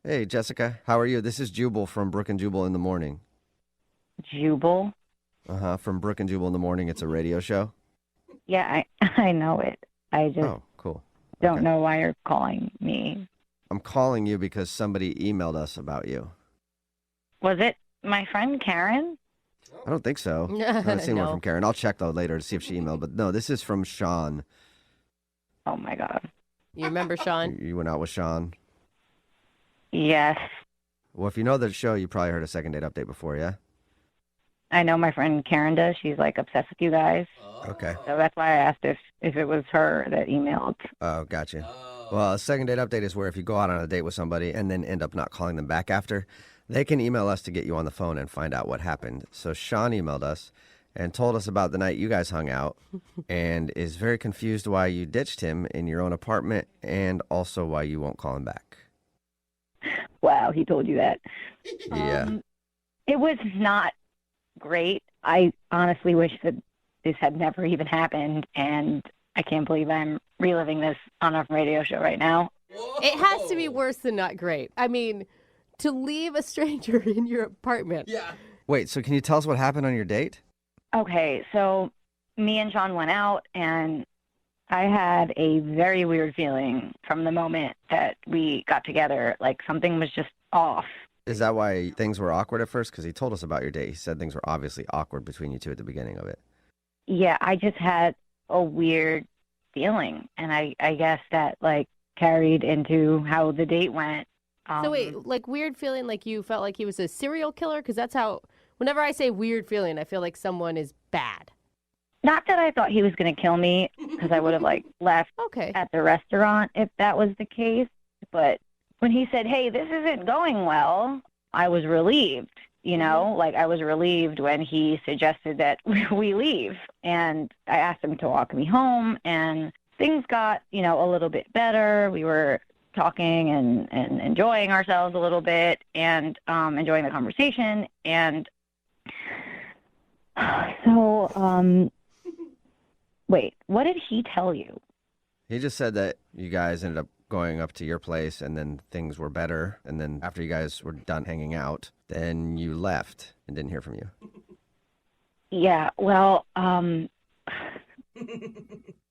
Hey, Jessica. How are you? This is Jubal from Brooke and Jubal in the Morning. Jubal. Uh-huh, from Brooke and Jubal in the Morning. It's a radio show. Yeah, I know it. I just Oh, cool. don't know why you're calling me. I'm calling you because somebody emailed us about you. Was it my friend Karen? I don't think so. I haven't seen one No. from Karen. I'll check, though, later to see if she emailed. But no, this is from Sean. Oh, my God. You remember Sean? You went out with Sean. Yes, Well, if you know the show, you probably heard a second date update before, yeah? I know my friend Karen does. She's, like, obsessed with you guys. Okay. So that's why I asked if it was her that emailed. Oh, gotcha. Well, a second date update is where if you go out on a date with somebody and then end up not calling them back after, they can email us to get you on the phone and find out what happened. So Sean emailed us and told us about the night you guys hung out and is very confused why you ditched him in your own apartment and also why you won't call him back. Wow, he told you that. Yeah. It was not great. I honestly wish that this had never even happened, and I can't believe I'm reliving this on a radio show right now. It has to be worse than not great. I mean, to leave a stranger in your apartment. Yeah. Wait, so can you tell us what happened on your date? Okay, so me and Sean went out, and I had a very weird feeling from the moment that we got together. Like something was just off. Is that why things were awkward at first? Because he told us about your date. He said things were obviously awkward between you two at the beginning of it. Yeah, I just had a weird feeling, and I guess that like carried into how the date went. So wait, like weird feeling like you felt like he was a serial killer? Because that's how, whenever I say weird feeling, I feel like someone is bad. Not that I thought he was going to kill me, because I would have like left at the restaurant if that was the case. But when he said, hey, this isn't going well, I was relieved, you know, like I was relieved when he suggested that we leave. And I asked him to walk me home, and things got, you know, a little bit better. We were talking and enjoying ourselves a little bit and enjoying the conversation. And so, wait, what did he tell you? He just said that you guys ended up going up to your place and then things were better. And then after you guys were done hanging out, then you left and didn't hear from you. Yeah, well, there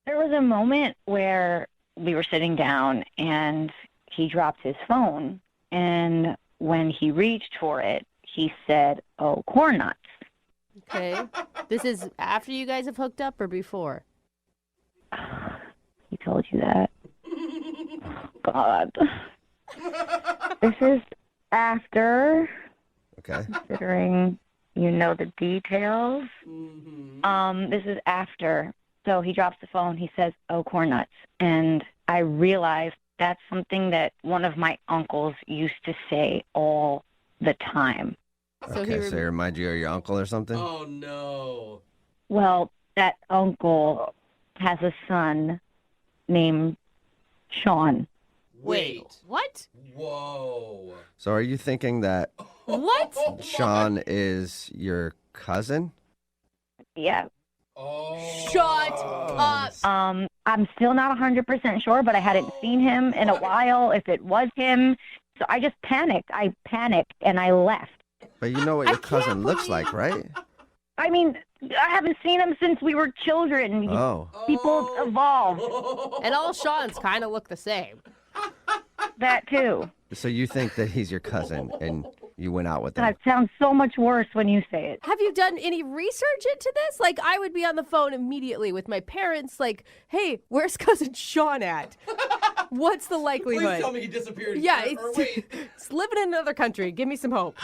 was a moment where we were sitting down and he dropped his phone. And when he reached for it, he said, oh, corn nuts. Okay. This is after you guys have hooked up or before? He told you that. God. This is after. Okay. Considering you know the details. This is after. So he drops the phone. He says, "Oh, corn nuts." And I realized that's something that one of my uncles used to say all the time. So he remind you of your uncle or something? Oh, no. Well, that uncle has a son named Sean. Wait. What? Whoa. So are you thinking that What? Sean is your cousin? Yeah. Shut up. I'm still not 100% sure, but I hadn't seen him in a while if it was him. So I just panicked. I panicked and I left. But you know what your cousin looks like, right? I mean, I haven't seen him since we were children. Oh. People evolve. And all Sean's kind of look the same. That too. So you think that he's your cousin and you went out with him? That sounds so much worse when you say it. Have you done any research into this? Like, I would be on the phone immediately with my parents, like, hey, where's cousin Sean at? What's the likelihood? Please tell me he disappeared. Yeah, wait. it's living in another country. Give me some hope.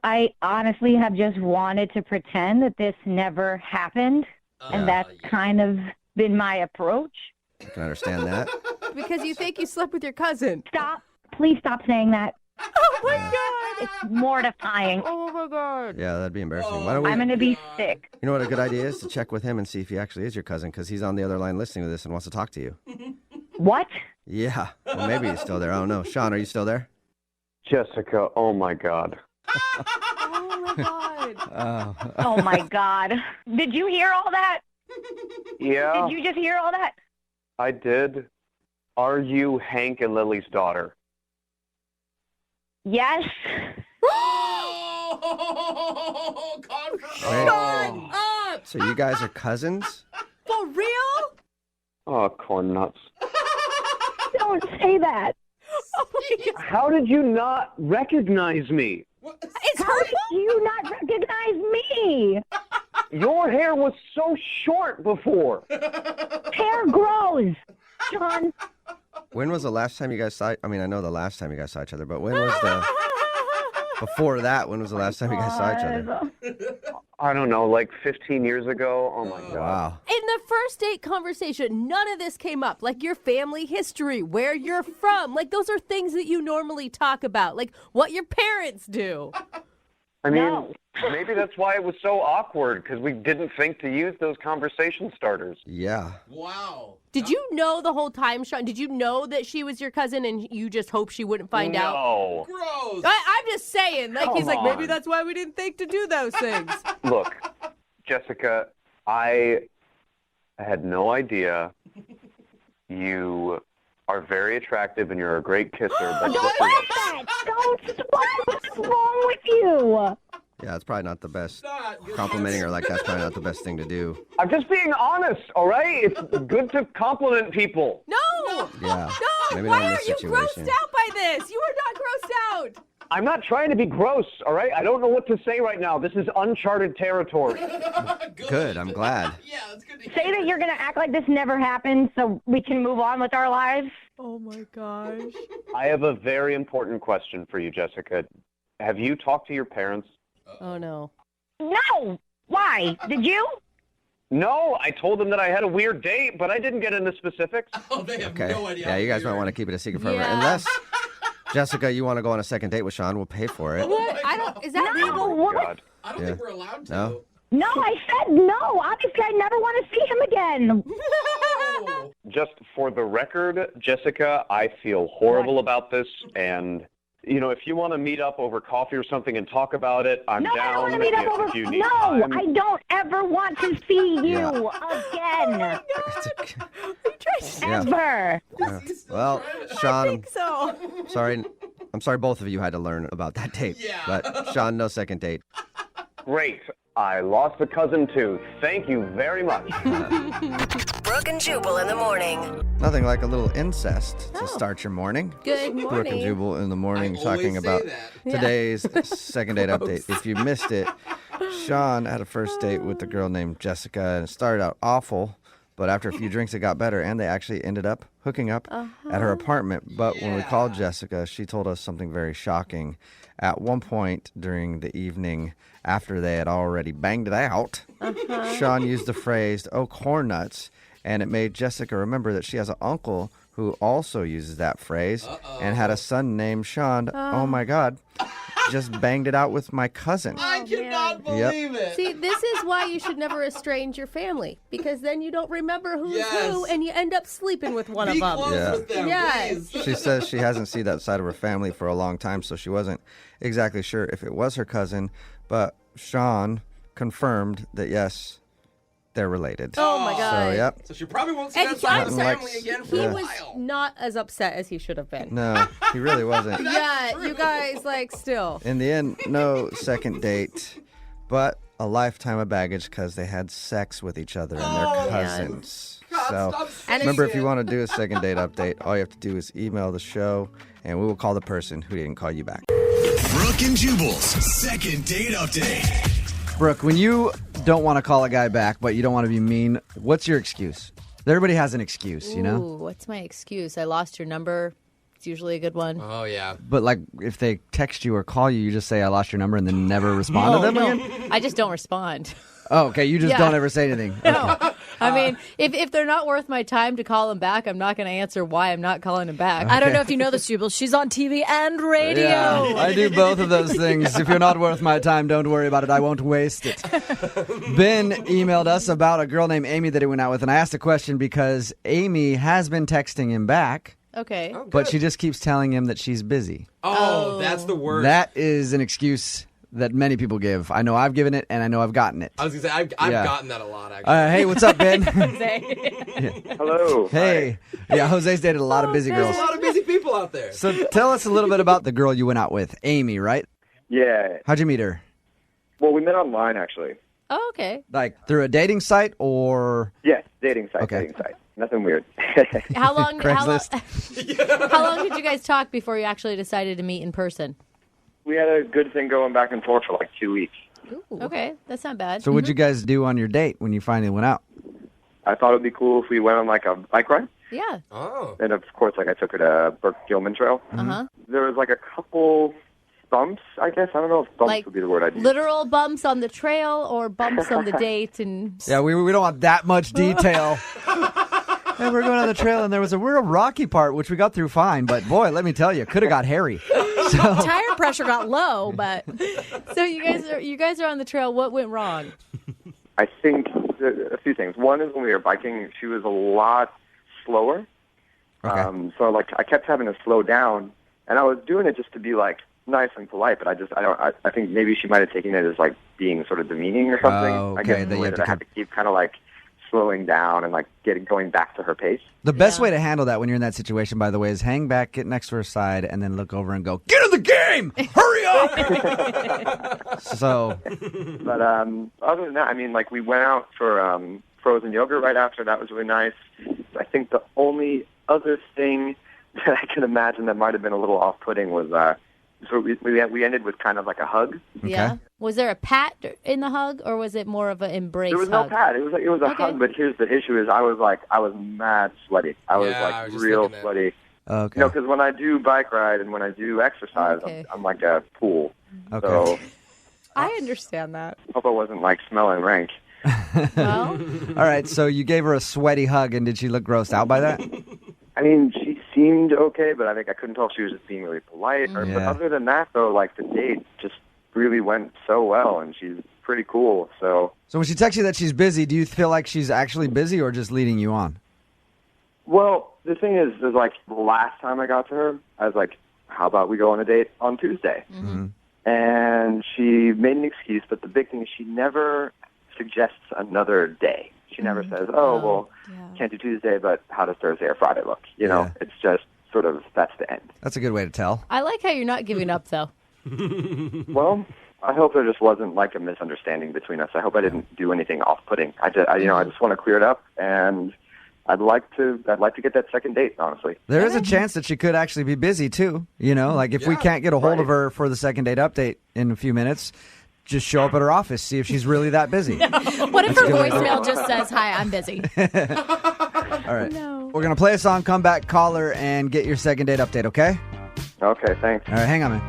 I honestly have just wanted to pretend that this never happened. And that's kind of been my approach. I can understand that. Because you think you slept with your cousin. Stop. Please stop saying that. Oh, my God. It's mortifying. Oh, my God. Yeah, that'd be embarrassing. Why don't we? I'm going to be sick. You know what a good idea is? To check with him and see if he actually is your cousin, because he's on the other line listening to this and wants to talk to you. What? Yeah. Well, maybe he's still there. I don't know. Sean, are you still there? Jessica, oh my God. Oh, my God. Oh, my God. Did you hear all that? Yeah, Did you just hear all that? I did. Are you Hank and Lily's daughter? Yes. Shut up. So you guys are cousins? For real? Oh, corn nuts. Don't say that. Oh, my God. How did you not recognize me? It's How did you not recognize me? Your hair was so short before. Hair grows. Sean. When was the last time you guys saw? I mean, I know the last time you guys saw each other, but when was the before that? When was the last time you guys saw each other? I don't know, like 15 years ago. Oh my God. Wow. In the first date conversation, none of this came up. Like your family history, where you're from. Like those are things that you normally talk about. Like what your parents do. I mean, maybe that's why it was so awkward, because we didn't think to use those conversation starters. Yeah. Wow. Did you know the whole time, Sean? Did you know that she was your cousin and you just hoped she wouldn't find out? No. Gross. I'm just saying. Like he's Come like, maybe on. that's why we didn't think to do those things. Look, Jessica, I had no idea. You are very attractive and you're a great kisser. But Don't like that. Don't. What's wrong with you? Yeah, it's probably not the best. Complimenting her like that's probably not the best thing to do. I'm just being honest, all right? It's good to compliment people. No. Yeah. No. Maybe Why not in are this you situation. grossed out by this? You are not grossed out. I'm not trying to be gross, all right? I don't know what to say right now. This is uncharted territory. Good. I'm glad. Yeah, that's good to hear. Say that you're going to act like this never happened so we can move on with our lives. Oh my gosh. I have a very important question for you, Jessica. Have you talked to your parents? Oh no. No. Why? Did you? No, I told them that I had a weird date, but I didn't get into specifics. Oh, they have Okay. no idea. Yeah, you guys might want to keep it a secret forever. Yeah. Unless, Jessica, you want to go on a second date with Sean, we'll pay for it. What? I don't. Is that legal? What? God. I don't Yeah. think we're allowed to. No? No, I said no. Obviously, I never want to see him again. Oh. Just for the record, Jessica, I feel horrible about this, and if you want to meet up over coffee or something and talk about it, I'm No, down. I don't want to meet up if over. you need No, time. I don't ever want to see you Yeah. again. Yeah. Ever. Yeah. Well, Sean, So. I'm sorry both of you had to learn about that date. Yeah. But Sean, no second date. Great. I lost a cousin too. Thank you very much. Brooke and Jubal in the morning. Nothing like a little incest to start your morning. Good Brooke and morning. Jubal in the morning I talking always say about that. Yeah. today's second date update. If you missed it, Sean had a first date with a girl named Jessica and it started out awful, But after a few drinks, it got better, and they actually ended up hooking up at her apartment. But when we called Jessica, she told us something very shocking. At one point during the evening, after they had already banged it out, Sean used the phrase, "oh, corn nuts," and it made Jessica remember that she has an uncle who also uses that phrase and had a son named Sean. Oh my God. Just banged it out with my cousin. I cannot believe it. See, this is why you should never estrange your family, because then you don't remember who's who, and you end up sleeping with one of them. With them, yes. She says she hasn't seen that side of her family for a long time, so she wasn't exactly sure if it was her cousin, but Sean confirmed that yes, they're related. Oh my God. So, yep. So she probably won't see And that side of the I'm family again for He a was while. not as upset as he should have been. No, he really wasn't. Yeah, you guys, like, still. In the end, no second date, but a lifetime of baggage because they had sex with each other and their cousins. So remember, if you want to do a second date update, all you have to do is email the show, and we will call the person who didn't call you back. Brooke and Jubal's second date update. Brooke, when you don't want to call a guy back, but you don't want to be mean, what's your excuse? Everybody has an excuse, you know? Ooh, what's my excuse? I lost your number. It's usually a good one. Oh, yeah. But like if they text you or call you, you just say, I lost your number and then never respond to them again? I just don't respond. Oh, okay. You just don't ever say anything. No. I mean, if they're not worth my time to call them back, I'm not going to answer why I'm not calling them back. Okay. I don't know if you know this, Jubal. She's on TV and radio. Yeah, I do both of those things. If you're not worth my time, don't worry about it. I won't waste it. Ben emailed us about a girl named Amy that he went out with, and I asked a question because Amy has been texting him back. Okay. But she just keeps telling him that she's busy. Oh, that's the worst. That is an excuse that many people give. I know I've given it, and I know I've gotten it. I was going to say, I've gotten that a lot, actually. Hey, what's up, Ben? Hello. Hey. Yeah, Jose's dated a lot of busy girls. There's a lot of busy people out there. So tell us a little bit about the girl you went out with, Amy, right? Yeah. How'd you meet her? Well, we met online, actually. Oh, okay. Like through a dating site or? Yes, dating site. Okay. Dating site. Nothing weird. How long? Craigslist. How long did you guys talk before you actually decided to meet in person? We had a good thing going back and forth for like 2 weeks. Ooh. Okay, that's not bad. So what'd you guys do on your date when you finally went out? I thought it would be cool if we went on like a bike ride. Yeah. Oh. And of course, like I took her to Brooke Gilman Trail. Uh-huh. There was like a couple bumps, I guess. I don't know if bumps Like would be the word I'd use. literal bumps on the trail or bumps on the date and Yeah, we don't want that much detail. Hey, we're going on the trail, and there was a real rocky part, which we got through fine. But boy, let me tell you, could have got hairy. So, tire pressure got low, but so you guys are on the trail. What went wrong? I think a few things. One is when we were biking, she was a lot slower. Okay. So like I kept having to slow down, and I was doing it just to be like nice and polite, but I think maybe she might have taken it as like being sort of demeaning or something. Oh, I okay, guess that the you way have that to I had to keep kind of like slowing down and like going back to her pace. the best way to handle that when you're in that situation, by the way, is hang back, get next to her side, and then look over and go, "Get in the game! Hurry up!" So, But other than that, I mean, like we went out for frozen yogurt right after. That was really nice. I think the only other thing that I can imagine that might have been a little off-putting was so we ended with kind of like a hug. Yeah. Was there a pat in the hug, or was it more of an embrace? There was hug? no pat. It was a hug. But here's the issue: is I was mad sweaty. I was real sweaty. Okay. You know, because when I do bike ride and when I do exercise, I'm like a pool. Okay. So I understand that. hope I wasn't like smelling rank. Well, all right, so you gave her a sweaty hug, and did she look grossed out by that? I mean, she seemed okay, but I think I couldn't tell if she was just being really polite. But Yeah. other than that, though, like the date just really went so well, and she's pretty cool. So, So when she texts you that she's busy, do you feel like she's actually busy or just leading you on? well, the thing is like the last time I got to her, I was like, "How about we go on a date on Tuesday?" Mm-hmm. And she made an excuse, but the big thing is she never suggests another day. She never says, "Oh, well, can't do Tuesday, but how does Thursday or Friday look?" You know, Yeah. it's just sort of that's the end. That's a good way to tell. I like how you're not giving up, though. Well, I hope there just wasn't like a misunderstanding between us. I hope I didn't do anything off-putting. I just want to clear it up, and I'd like to get that second date, honestly. There is a chance that she could actually be busy too. You know, like if we can't get a hold of her for the second date update in a few minutes, just show up at her office, see if she's really that busy. What if her voicemail just says, "Hi, I'm busy"? All right. We're going to play a song, come back, call her, and get your second date update, okay? Okay, thanks. All right, hang on, man.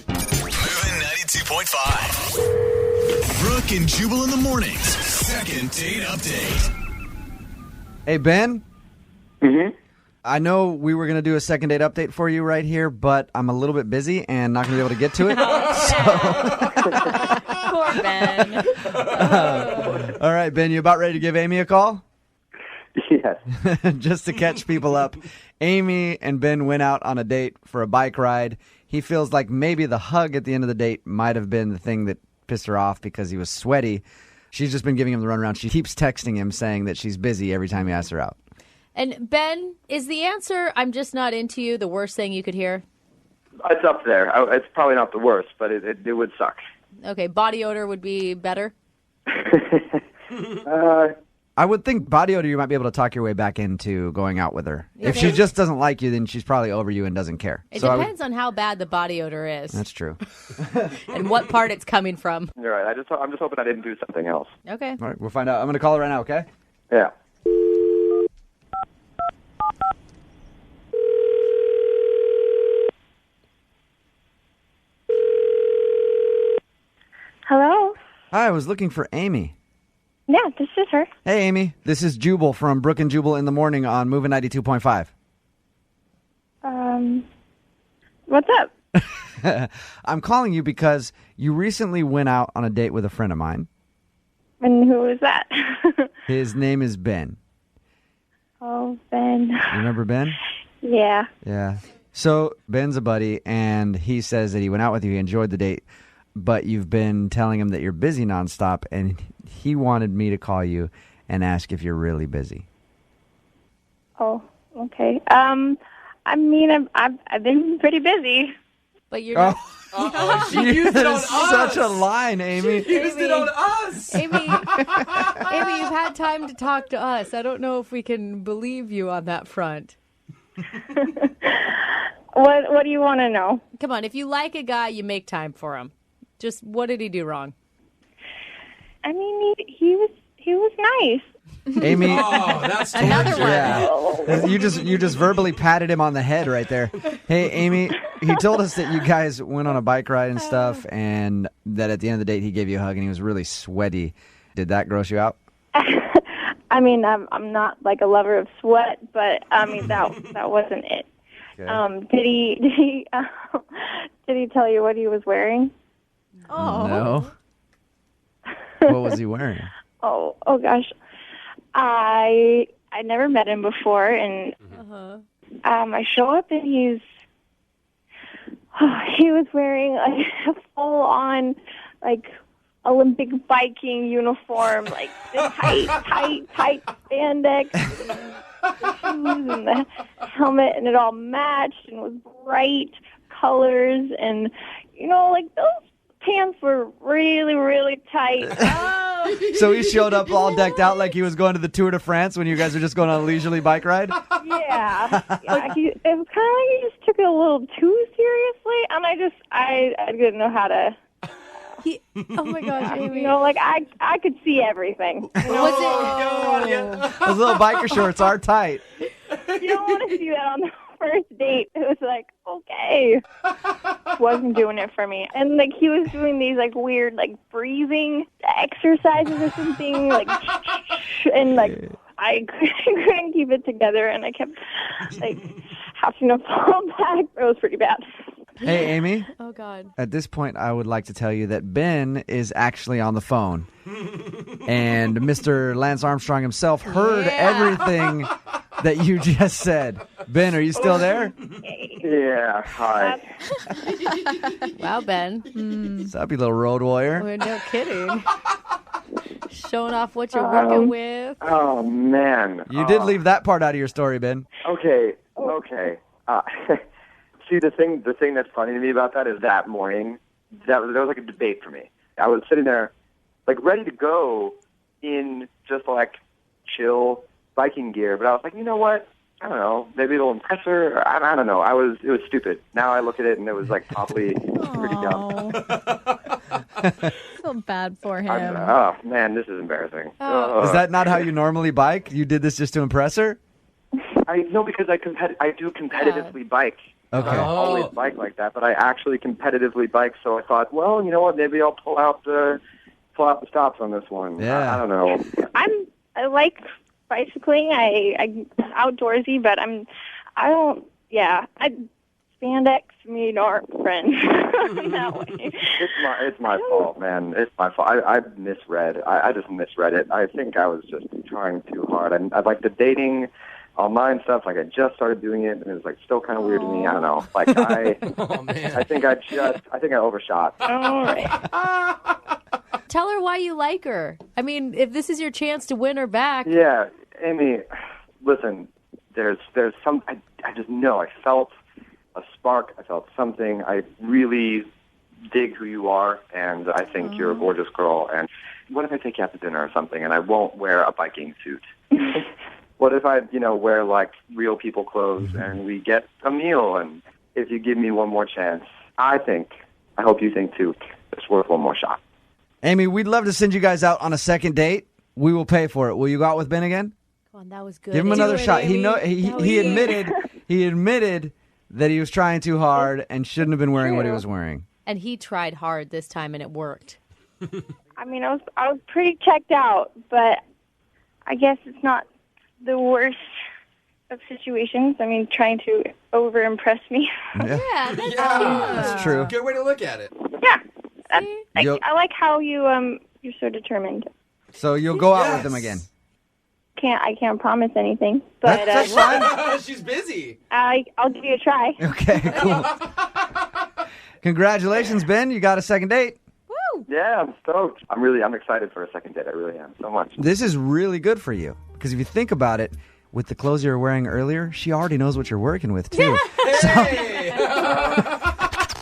Moving 92.5. Brooke and Jubal in the mornings. Second date update. Hey, Ben? Mm-hmm. I know we were going to do a second date update for you right here, but I'm a little bit busy and not going to be able to get to it. Poor Ben. All right, Ben, you about ready to give Amy a call? Yes. Just to catch people up, Amy and Ben went out on a date for a bike ride. He feels like maybe the hug at the end of the date might have been the thing that pissed her off because he was sweaty. She's just been giving him the runaround. She keeps texting him saying that she's busy every time he asks her out. And Ben, is the answer, "I'm just not into you," the worst thing you could hear? It's up there. It's probably not the worst, but it would suck. Okay, body odor would be better? I would think body odor, you might be able to talk your way back into going out with her. If she Okay. just doesn't like you, then she's probably over you and doesn't care. It So I would- depends on how bad the body odor is That's true. and what part it's coming from. You're right. I'm just hoping I didn't do something else. Okay. All right, we'll find out. I'm going to call her right now, okay? Yeah. Hello? Hi, I was looking for Amy. Yeah, this is her. Hey, Amy. This is Jubal from Brooke and Jubal in the morning on Moving 92.5. What's up? I'm calling you because you recently went out on a date with a friend of mine. And who is that? His name is Ben. Oh, Ben. You remember Ben? Yeah. Yeah. So Ben's a buddy, and he says that he went out with you. He enjoyed the date, but you've been telling him that you're busy nonstop, and he wanted me to call you and ask if you're really busy. Oh, okay. I mean, I've been pretty busy. But you're Oh. not... She used it on us. Such a line, Amy. She used it on us. Amy, you've had time to talk to us. I don't know if we can believe you on that front. What do you want to know? Come on, if you like a guy, you make time for him. Just what did he do wrong? I mean, he was nice. Amy, Oh, that's Another torture. one. yeah, you just verbally patted him on the head right there. Hey, Amy, he told us that you guys went on a bike ride and stuff, and that at the end of the date he gave you a hug and he was really sweaty. Did that gross you out? I mean, I'm not like a lover of sweat, but I mean that wasn't it. Okay. Did he tell you what he was wearing? Oh. No. What was he wearing? Oh gosh. I never met him before, and I show up and he was wearing like a full on like Olympic biking uniform, like the tight spandex, and the shoes and the helmet, and it all matched and was bright colors, and like those pants were really, really tight. So he showed up all decked out like he was going to the Tour de France when you guys were just going on a leisurely bike ride? Yeah. It was kind of like he just took it a little too seriously, and I didn't know how to. Oh my gosh, Amy. Like I could see everything. Those little biker shorts are tight. You don't want to see that on the first date. It was like, okay. Wasn't doing it for me. And like he was doing these like weird like breathing exercises or something, like and like I couldn't keep it together, and I kept like having to fall back. It was pretty bad. Hey, Amy. Oh, God. At this point, I would like to tell you that Ben is actually on the phone. And Mr. Lance Armstrong himself heard everything that you just said. Ben, are you still there? Yeah, hi. Wow, Ben. What's up, you little road warrior? Well, no kidding. Showing off what you're working with. Oh, man. You did leave that part out of your story, Ben. Okay. See, the thing that's funny to me about that is that morning, there was like a debate for me. I was sitting there, like, ready to go in just, like, chill biking gear, but I was like, you know what? I don't know. Maybe it'll impress her. I don't know. It was stupid. Now I look at it, and it was, like, probably pretty dumb. feel bad for him. Oh, man, this is embarrassing. Is that not how you normally bike? You did this just to impress her? No, because I do competitively bike. Okay. I don't always bike like that, but I actually competitively bike. So I thought, well, you know what? Maybe I'll pull out the stops on this one. Yeah. I don't know. I like bicycling. I'm outdoorsy, but spandex me and aren't friends that way. It's my fault, man. It's my fault. I misread. I just misread it. I think I was just trying too hard. I like the dating online stuff. Like I just started doing it, and it was like still kind of weird to me. I don't know. Like I think I overshot. All right. Tell her why you like her. I mean, if this is your chance to win her back. Yeah, Amy. Listen, there's some. I just know. I felt a spark. I felt something. I really dig who you are, and I think you're a gorgeous girl. And what if I take you out to dinner or something, and I won't wear a biking suit? What if I, wear like real people clothes and we get a meal? And if you give me one more chance, I hope you think too, it's worth one more shot. Amy, we'd love to send you guys out on a second date. We will pay for it. Will you go out with Ben again? Come on, that was good. Give him another shot. Amy. He admitted that he was trying too hard and shouldn't have been wearing what he was wearing. And he tried hard this time, and it worked. I mean, I was pretty checked out, but I guess it's not the worst of situations. I mean, trying to over-impress me. Yeah, that's true. Good way to look at it. Yeah. I like how you're so determined. So you'll go out with him again? I can't promise anything, but that's fine. She's busy. I'll give you a try. Okay, cool. Congratulations, Ben. You got a second date. Woo! Yeah, I'm stoked. I'm excited for a second date. I really am so much. This is really good for you because if you think about it, with the clothes you were wearing earlier, she already knows what you're working with too.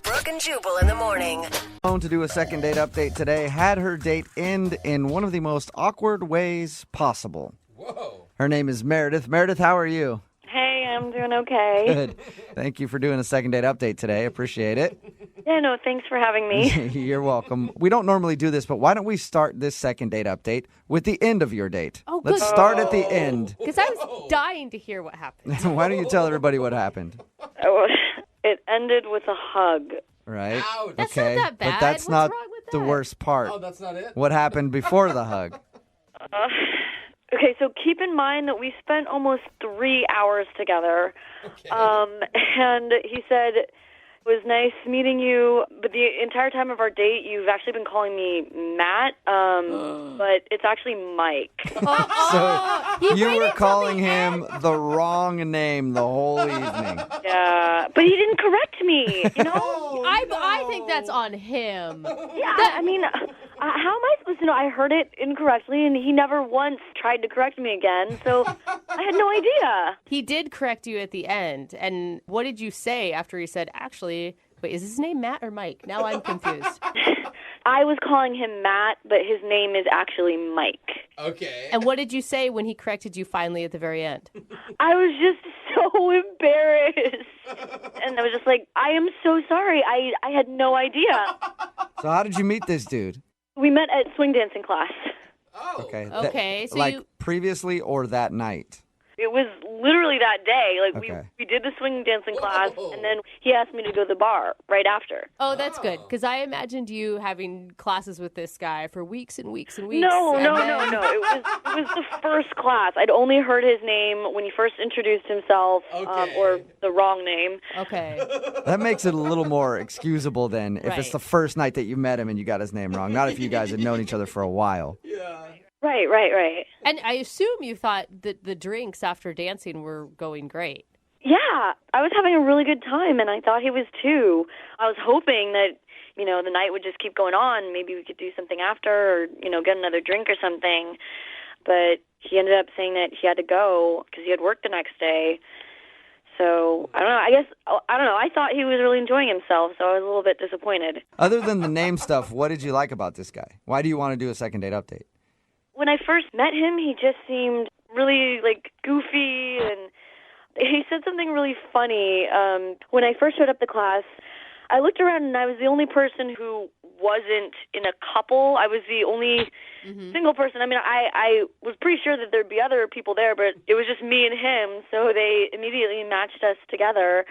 Brooke and Jubal in the morning. To do a second date update today, had her date end in one of the most awkward ways possible. Whoa. Her name is Meredith. Meredith, how are you? Hey, I'm doing okay. Good. Thank you for doing a second date update today. Appreciate it. Yeah, no, thanks for having me. You're welcome. We don't normally do this, but why don't we start this second date update with the end of your date? Oh, good. Let's start at the end. Because I was dying to hear what happened. Why don't you tell everybody what happened? It ended with a hug. Right? Ouch. That's okay. not that bad. But that's What's not wrong with the that? worst part. Oh, that's not it? What happened before the hug? Okay, so keep in mind that we spent almost 3 hours together. Okay. And he said, it was nice meeting you, but the entire time of our date, you've actually been calling me Matt, but it's actually Mike. So you were calling him the wrong name the whole evening. Yeah, but he didn't correct me, you know? I think that's on him. Yeah, I mean, how am I supposed to know? I heard it incorrectly, and he never once tried to correct me again, so I had no idea. He did correct you at the end. And what did you say after he said, actually, wait, is his name Matt or Mike? Now I'm confused. I was calling him Matt, but his name is actually Mike. Okay. And what did you say when he corrected you finally at the very end? I was just so embarrassed. And I was just like, I am so sorry. I had no idea. So how did you meet this dude? We met at swing dancing class. Oh. Okay. Okay, so like you... previously or that night? It was literally that day. Like Okay. we did the swing dancing class, and then he asked me to go to the bar right after. Oh, that's good. Because I imagined you having classes with this guy for weeks and weeks and weeks. No. and It then- was the first class. I'd only heard his name when he first introduced himself, or the wrong name. Okay. That makes it a little more excusable then if it's Right. the first night that you met him and you got his name wrong. Not if you guys had known each other for a while. Right. And I assume you thought that the drinks after dancing were going great. Yeah, I was having a really good time, and I thought he was too. I was hoping that, the night would just keep going on. Maybe we could do something after or, get another drink or something. But he ended up saying that he had to go because he had work the next day. So, I don't know. I thought he was really enjoying himself, so I was a little bit disappointed. Other than the name stuff, what did you like about this guy? Why do you want to do a second date update? When I first met him, he just seemed really, goofy, and he said something really funny. When I first showed up to class, I looked around, and I was the only person who wasn't in a couple. I was the only single person. I mean, I was pretty sure that there'd be other people there, but it was just me and him, so they immediately matched us together.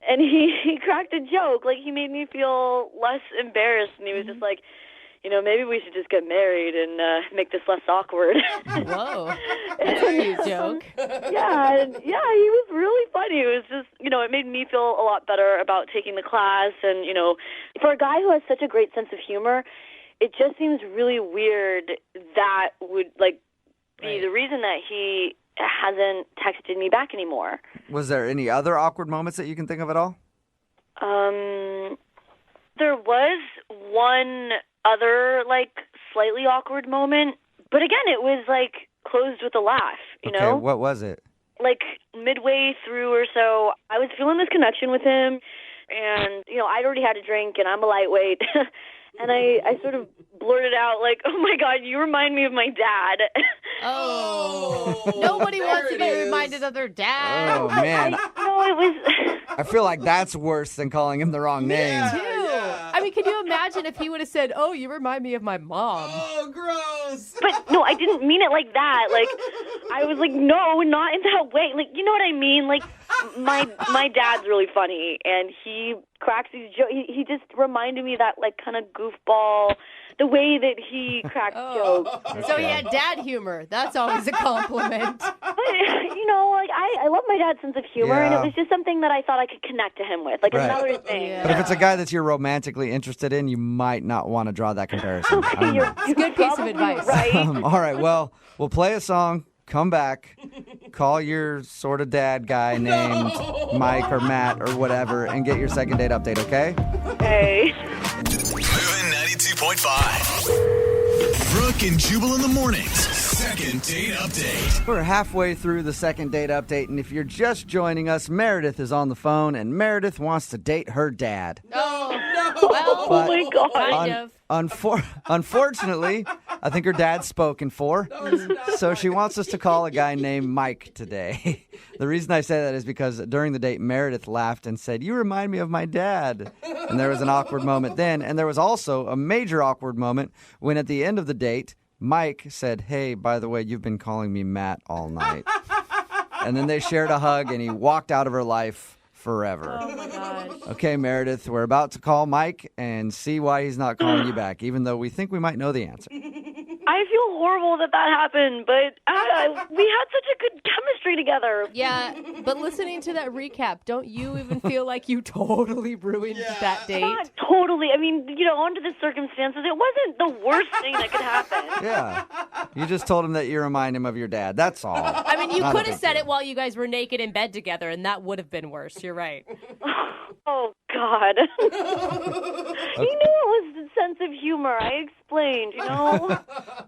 And he cracked a joke. Like, he made me feel less embarrassed, and he was just like, maybe we should just get married and make this less awkward. Whoa. That's a cute joke. Yeah, he was really funny. It was just, it made me feel a lot better about taking the class. And, for a guy who has such a great sense of humor, it just seems really weird that would, be the reason that he hasn't texted me back anymore. Was there any other awkward moments that you can think of at all? There was one other, slightly awkward moment. But again, it was, closed with a laugh, you know? What was it? Midway through or so, I was feeling this connection with him. And, I'd already had a drink, and I'm a lightweight. And I sort of blurted out, oh, my God, you remind me of my dad. Oh. Nobody wants to be reminded of their dad. Oh, man. It was... I feel like that's worse than calling him the wrong name. Me too. I mean, can you imagine if he would have said, "Oh, you remind me of my mom"? Oh, gross. But no, I didn't mean it like that. I was like, no, not in that way. You know what I mean? My dad's really funny, and he cracks these jokes. He just reminded me of that kind of goofball, the way that he cracks jokes. Okay. So he had dad humor. That's always a compliment. But, I love my dad's sense of humor, and it was just something that I thought I could connect to him with, another thing. Yeah. But if it's a guy that you're romantically interested in, you might not want to draw that comparison. It's a good piece of advice. Right. All right, well, we'll play a song, come back, call your sort of dad guy named Mike or Matt or whatever, and get your second date update, okay? Hey. Moving 92.5. Brooke and Jubal in the mornings. Second date update. We're halfway through the second date update, and if you're just joining us, Meredith is on the phone, and Meredith wants to date her dad. Oh, no. Well, oh my God. Kind of. Unfortunately, I think her dad's spoken for, so she wants us to call a guy named Mike today. The reason I say that is because during the date, Meredith laughed and said, "You remind me of my dad." And there was an awkward moment then, and there was also a major awkward moment when at the end of the date, Mike said, "Hey, by the way, you've been calling me Matt all night." And then they shared a hug, and he walked out of her life forever. Oh, my gosh. Okay, Meredith, we're about to call Mike and see why he's not calling you back, even though we think we might know the answer. I feel horrible that happened, but we had such a good chemistry together. Yeah, but listening to that recap, don't you even feel like you totally ruined that date? Not totally. I mean, under the circumstances, it wasn't the worst thing that could happen. Yeah. You just told him that you remind him of your dad. That's all. I mean, you Not a could have big said deal. it while you guys were naked in bed together, and that would have been worse. You're right. Oh, God. He knew it was the sense of humor. I explained,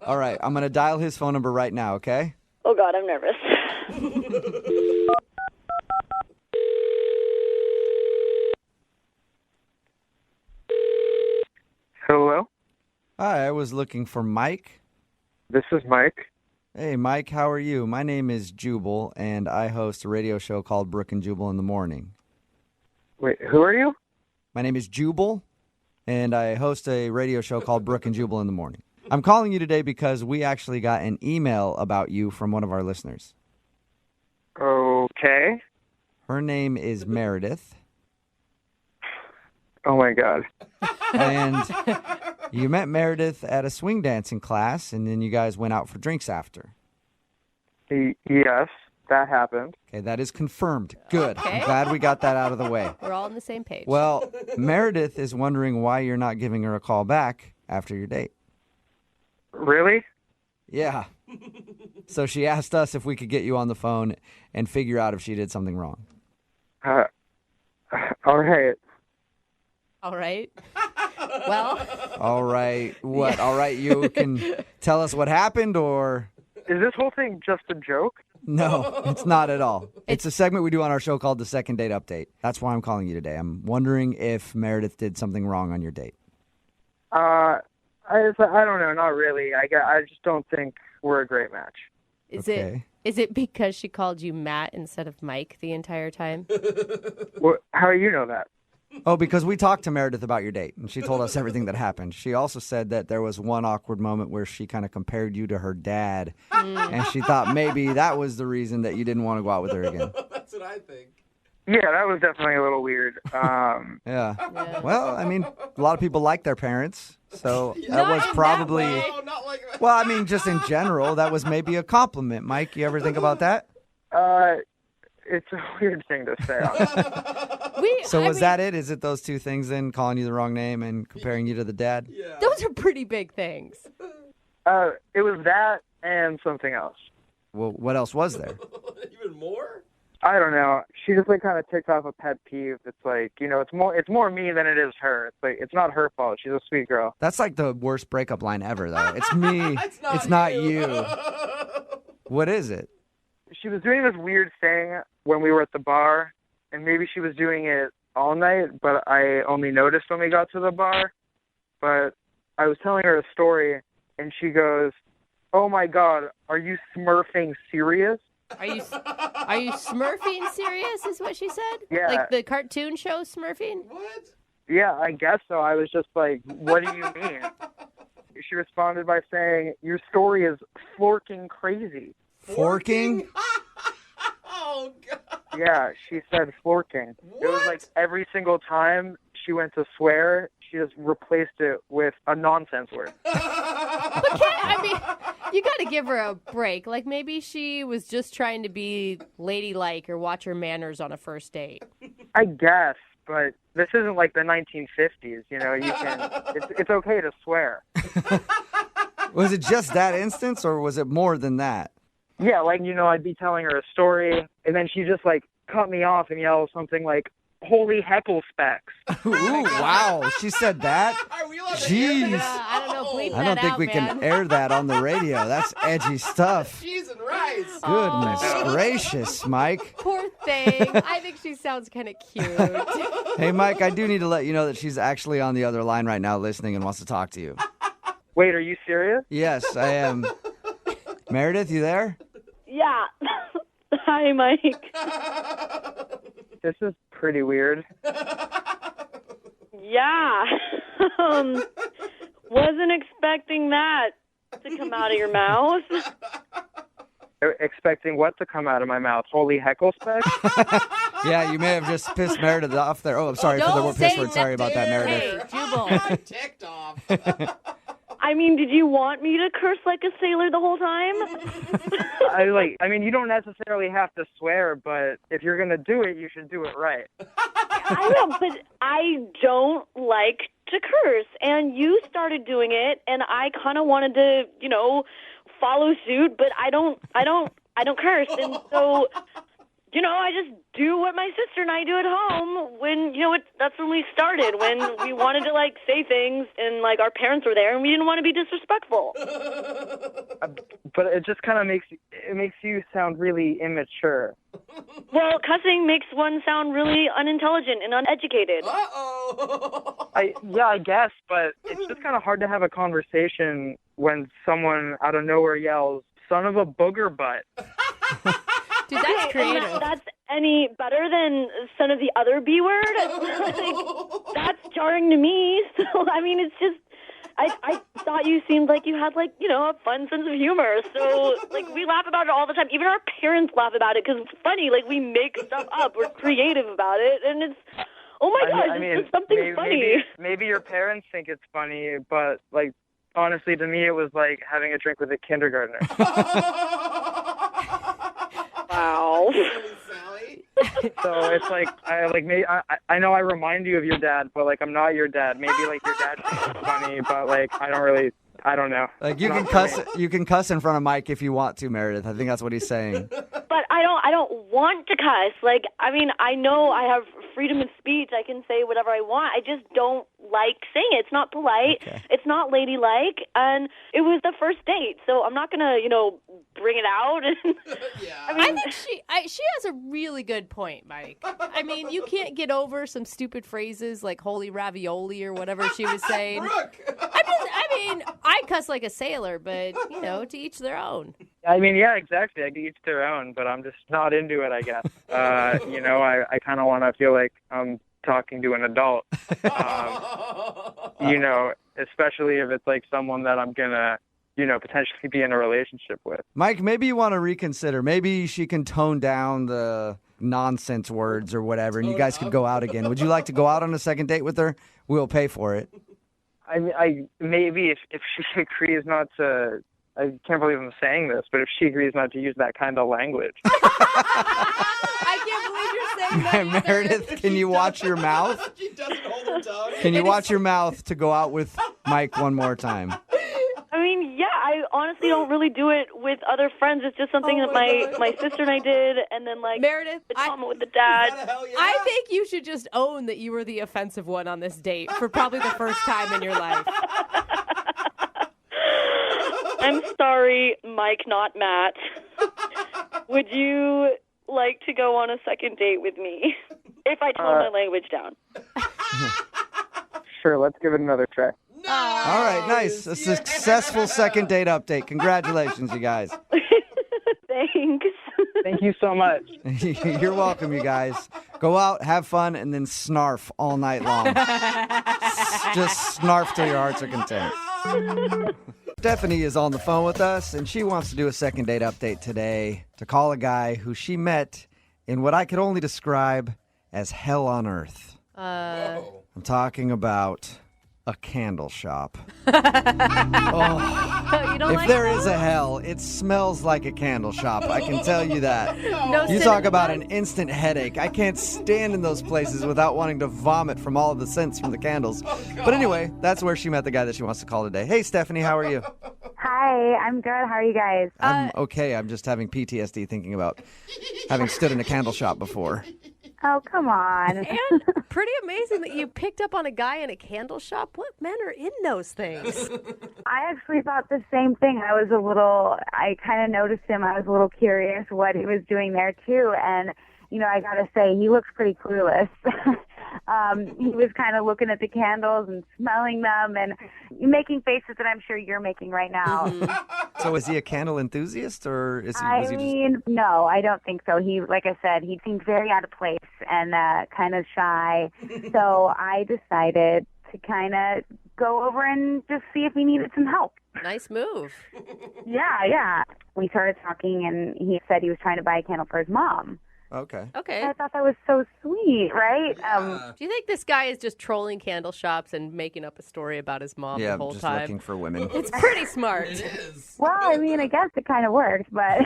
All right, I'm going to dial his phone number right now, okay? Oh, God, I'm nervous. Hello? Hi, I was looking for Mike. This is Mike. Hey, Mike, how are you? My name is Jubal, and I host a radio show called Brooke and Jubal in the morning. Wait, who are you? My name is Jubal, and I host a radio show called Brooke and Jubal in the morning. I'm calling you today because we actually got an email about you from one of our listeners. Okay. Her name is Meredith. Oh, my God. And you met Meredith at a swing dancing class, and then you guys went out for drinks after. Yes, that happened. Okay, that is confirmed. Good. Okay. I'm glad we got that out of the way. We're all on the same page. Well, Meredith is wondering why you're not giving her a call back after your date. Really? Yeah. So she asked us if we could get you on the phone and figure out if she did something wrong. All right. All right. Well. All right. What? All right, you can tell us what happened, or? Is this whole thing just a joke? No, it's not at all. It's a segment we do on our show called the Second Date Update. That's why I'm calling you today. I'm wondering if Meredith did something wrong on your date. I don't know. Not really. I just don't think we're a great match. Is it because she called you Matt instead of Mike the entire time? How do you know that? Oh, because we talked to Meredith about your date, and she told us everything that happened. She also said that there was one awkward moment where she kind of compared you to her dad, and she thought maybe that was the reason that you didn't want to go out with her again. That's what I think. Yeah, that was definitely a little weird. Yeah. Well, I mean, a lot of people like their parents, so that was probably. Well, I mean, just in general, that was maybe a compliment. Mike, you ever think about that? It's a weird thing to say. So was that it? Is it those two things then, calling you the wrong name and comparing you to the dad? Yeah. Those are pretty big things. It was that and something else. Well, what else was there? Even more? I don't know. She just kind of ticked off a pet peeve. It's it's more me than it is her. It's not her fault. She's a sweet girl. That's like the worst breakup line ever, though. It's me. It's not you. What is it? She was doing this weird thing when we were at the bar, and maybe she was doing it all night, but I only noticed when we got to the bar. But I was telling her a story, and she goes, "Oh my God, are you smurfing serious?" Are you Smurfing serious is what she said? Yeah. Like the cartoon show Smurfing? What? Yeah, I guess so. I was just like, what do you mean? She responded by saying, "Your story is forking crazy." Forking? Oh, God. Yeah, she said forking. What? It was like every single time she went to swear, she just replaced it with a nonsense word. You got to give her a break. Like maybe she was just trying to be ladylike or watch her manners on a first date. I guess, but this isn't like the 1950s. You know, it's okay to swear. Was it just that instance, or was it more than that? Yeah, I'd be telling her a story, and then she just cut me off and yell something like, "Holy heckle specks." Ooh, wow. She said that? Are we allowed to Jeez. hear that? I don't know. Bleep I don't that think out, we man. can air that on the radio. That's edgy stuff. Cheese and rice. Goodness gracious, Mike. Poor thing. I think she sounds kind of cute. Hey, Mike, I do need to let you know that she's actually on the other line right now listening and wants to talk to you. Wait, are you serious? Yes, I am. Meredith, you there? Yeah. Hi, Mike. This is pretty weird. Yeah. Wasn't expecting that to come out of your mouth. Expecting what to come out of my mouth? Holy heckle specks? Yeah, you may have just pissed Meredith off there. Oh, I'm sorry for the word piss word. Sorry about that, Meredith. Hey, Jubal. I'm ticked off. I mean, did you want me to curse like a sailor the whole time? You don't necessarily have to swear, but if you're going to do it, you should do it right. I know, but I don't like to curse, and you started doing it, and I kind of wanted to, follow suit, but I don't curse, and so, I just do what my sister and I do at home when, that's when we started, when we wanted to, say things, and, our parents were there, and we didn't want to be disrespectful. But it just kind of makes you sound really immature. Well, cussing makes one sound really unintelligent and uneducated. Uh-oh. I guess, but it's just kind of hard to have a conversation when someone out of nowhere yells, "Son of a booger butt." Dude, that's creative. That's any better than son of the other B word? That's jarring to me. So, it's just, I thought you seemed like you had, a fun sense of humor. So, we laugh about it all the time. Even our parents laugh about it because it's funny. We make stuff up. We're creative about it. And it's, oh my gosh, it's just something funny. Maybe your parents think it's funny, but, honestly, to me, it was like having a drink with a kindergartner. Wow. So it's I know I remind you of your dad, but I'm not your dad. Maybe your dad thinks it's funny, but I don't know. You can cuss in front of Mike if you want to, Meredith. I think that's what he's saying. But I don't want to cuss. I know I have freedom of speech. I can say whatever I want. I just don't like saying it. It's not polite. Okay. It's not ladylike. And it was the first date, so I'm not gonna, bring it out. Yeah. I think she has a really good point, Mike. You can't get over some stupid phrases like "holy ravioli" or whatever she was saying. Brooke. I cuss like a sailor, but to each their own. Yeah, exactly. I each their own, but I'm just not into it, I guess. I kind of want to feel like I'm talking to an adult. You know, especially if it's like someone that I'm gonna, you know, potentially be in a relationship with. Mike, maybe you want to reconsider. Maybe she can tone down the nonsense words or whatever, and you guys could go out again. Would you like to go out on a second date with her? We'll pay for it. I maybe if she agrees not to. I can't believe I'm saying this, but if she agrees not to use that kind of language. I can't believe you're saying that. Meredith, can you watch your mouth? She doesn't hold her tongue. Can you watch your mouth to go out with Mike one more time? I mean, yeah, I honestly don't really do it with other friends. It's just something that my sister and I did, and then like Meredith, the drama with the dad. I think you should just own that you were the offensive one on this date for probably the first time in your life. I'm sorry, Mike, not Matt. Would you like to go on a second date with me if I tone my language down? Sure, let's give it another try. All right, nice. A successful second date update. Congratulations, you guys. Thanks. Thank you so much. You're welcome, you guys. Go out, have fun, and then snarf all night long. Just snarf till your hearts are content. Stephanie is on the phone with us, and she wants to do a second date update today to call a guy who she met in what I could only describe as hell on earth. I'm talking about a candle shop. If there is a hell, it smells like a candle shop. I can tell you that. You talk about an instant headache. I can't stand in those places without wanting to vomit from all of the scents from the candles. But anyway, that's where she met the guy that she wants to call today. Hey, Stephanie, how are you? Hi, I'm good. How are you guys? I'm okay. I'm just having PTSD thinking about having stood in a candle shop before. Oh, come on. And pretty amazing that you picked up on a guy in a candle shop. What men are in those things? I actually thought the same thing. I kind of noticed him. I was a little curious what he was doing there, too. And, you know, I got to say, he looks pretty clueless. He was kind of looking at the candles and smelling them and making faces that I'm sure you're making right now. So is he a candle enthusiast, or is he? No, I don't think so. He, like I said, he seemed very out of place and kind of shy. So I decided to kind of go over and just see if he needed some help. Nice move. Yeah. We started talking, and he said he was trying to buy a candle for his mom. Okay. I thought that was so sweet, right? Do you think this guy is just trolling candle shops and making up a story about his mom the whole just time? looking for women. It's pretty smart. It is. Well, I mean, I guess it kind of worked, but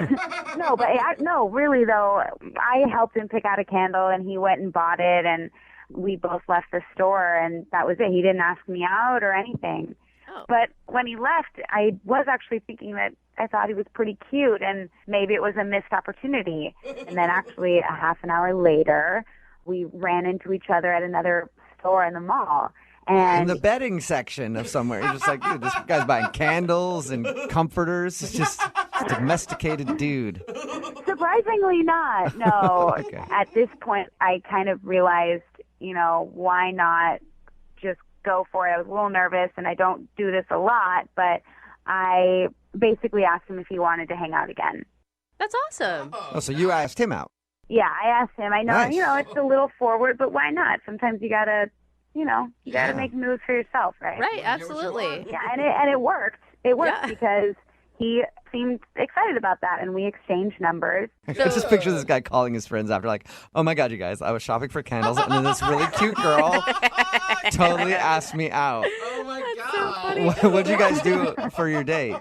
no, really though, I helped him pick out a candle, and he went and bought it, and we both left the store, and that was it. He didn't ask me out or anything. Oh. But when he left, I was actually thinking that I thought he was pretty cute, and maybe it was a missed opportunity. And then actually a half an hour later, we ran into each other at another store in the mall. And in the bedding section of somewhere. You're just like, dude, this guy's buying candles and comforters. It's just a domesticated dude. Surprisingly not, no. Okay. At this point, I kind of realized, you know, why not just go for it. I was a little nervous, and I don't do this a lot, but I basically asked him if he wanted to hang out again. That's awesome. Oh, so you asked him out. Yeah, I asked him. I know, Nice. you know, it's a little forward, but why not? Sometimes you gotta, you know, you gotta make moves for yourself, right? Right, absolutely. Yeah, and it worked. It worked because he seemed excited about that, and we exchanged numbers. I just picture this guy calling his friends after, like, oh my God, you guys, I was shopping for candles, and then this really cute girl totally asked me out. Oh my God. What'd you guys do for your date?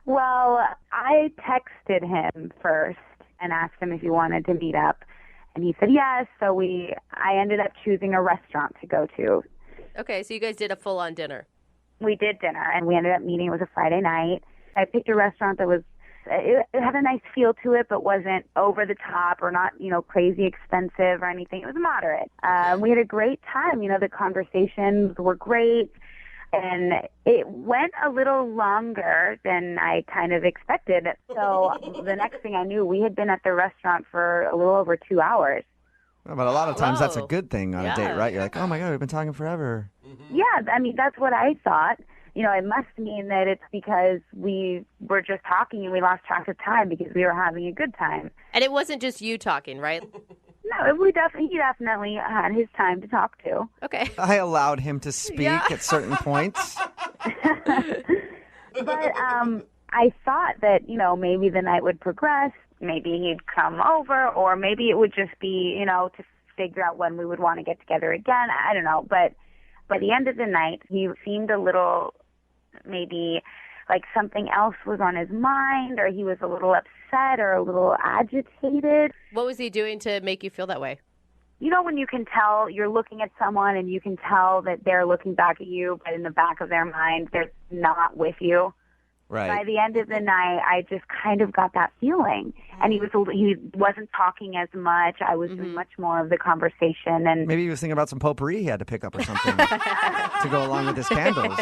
Well, I texted him first and asked him if he wanted to meet up, and he said yes. So I ended up choosing a restaurant to go to. Okay, so you guys did a full-on dinner. We did dinner, and we ended up meeting. It was a Friday night. I picked a restaurant that it had a nice feel to it, but wasn't over the top or not, you know, crazy expensive or anything. It was moderate. We had a great time. You know, the conversations were great, and it went a little longer than I kind of expected. So the next thing I knew, we had been at the restaurant for a little over 2 hours. Well, but a lot of times that's a Whoa. good thing on a date, right? You're like, oh my God, we've been talking forever. Yeah, I mean, that's what I thought. You know, it must mean that it's because we were just talking and we lost track of time because we were having a good time. And it wasn't just you talking, right? No, He definitely had his time to talk to. Okay. I allowed him to speak at certain points. But I thought that, maybe the night would progress. Maybe he'd come over, or maybe it would just be, to figure out when we would want to get together again. I don't know. But by the end of the night, he seemed a little, maybe like something else was on his mind, or he was a little upset or a little agitated. What was he doing to make you feel that way? When you can tell you're looking at someone and you can tell that they're looking back at you, but in the back of their mind, they're not with you. Right. By the end of the night, I just kind of got that feeling. And he wasn't talking as much. I was doing much more of the conversation. And maybe he was thinking about some potpourri he had to pick up or something to go along with his candles.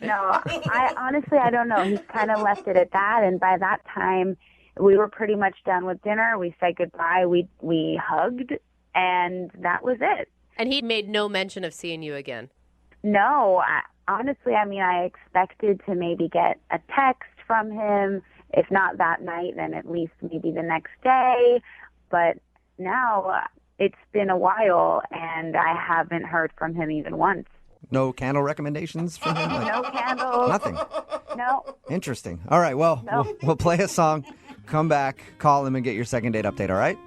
No, I don't know. He kind of left it at that. And by that time, we were pretty much done with dinner. We said goodbye. We hugged, and that was it. And he made no mention of seeing you again? No, honestly, I expected to maybe get a text from him. If not that night, then at least maybe the next day. But now it's been a while, and I haven't heard from him even once. No candle recommendations from him? No candles. Nothing? No. Interesting. All right, well, No. we'll play a song, come back, call him, and get your second date update, all right?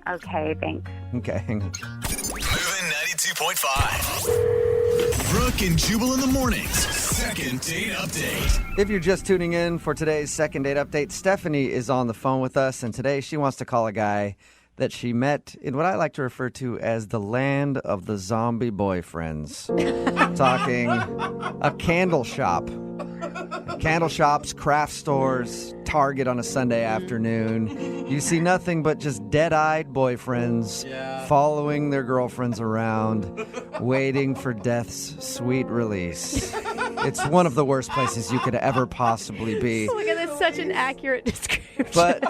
Okay, thanks. Okay, hang on. Moving 92.5. Brooke and Jubal in the mornings. Second date update. If you're just tuning in for today's second date update, Stephanie is on the phone with us, and today she wants to call a guy that she met in what I like to refer to as the land of the zombie boyfriends. Talking a candle shop. Candle shops, craft stores, Target on a Sunday afternoon. You see nothing but just dead-eyed boyfriends following their girlfriends around, waiting for death's sweet release. It's one of the worst places you could ever possibly be. Look at this, such an accurate description. But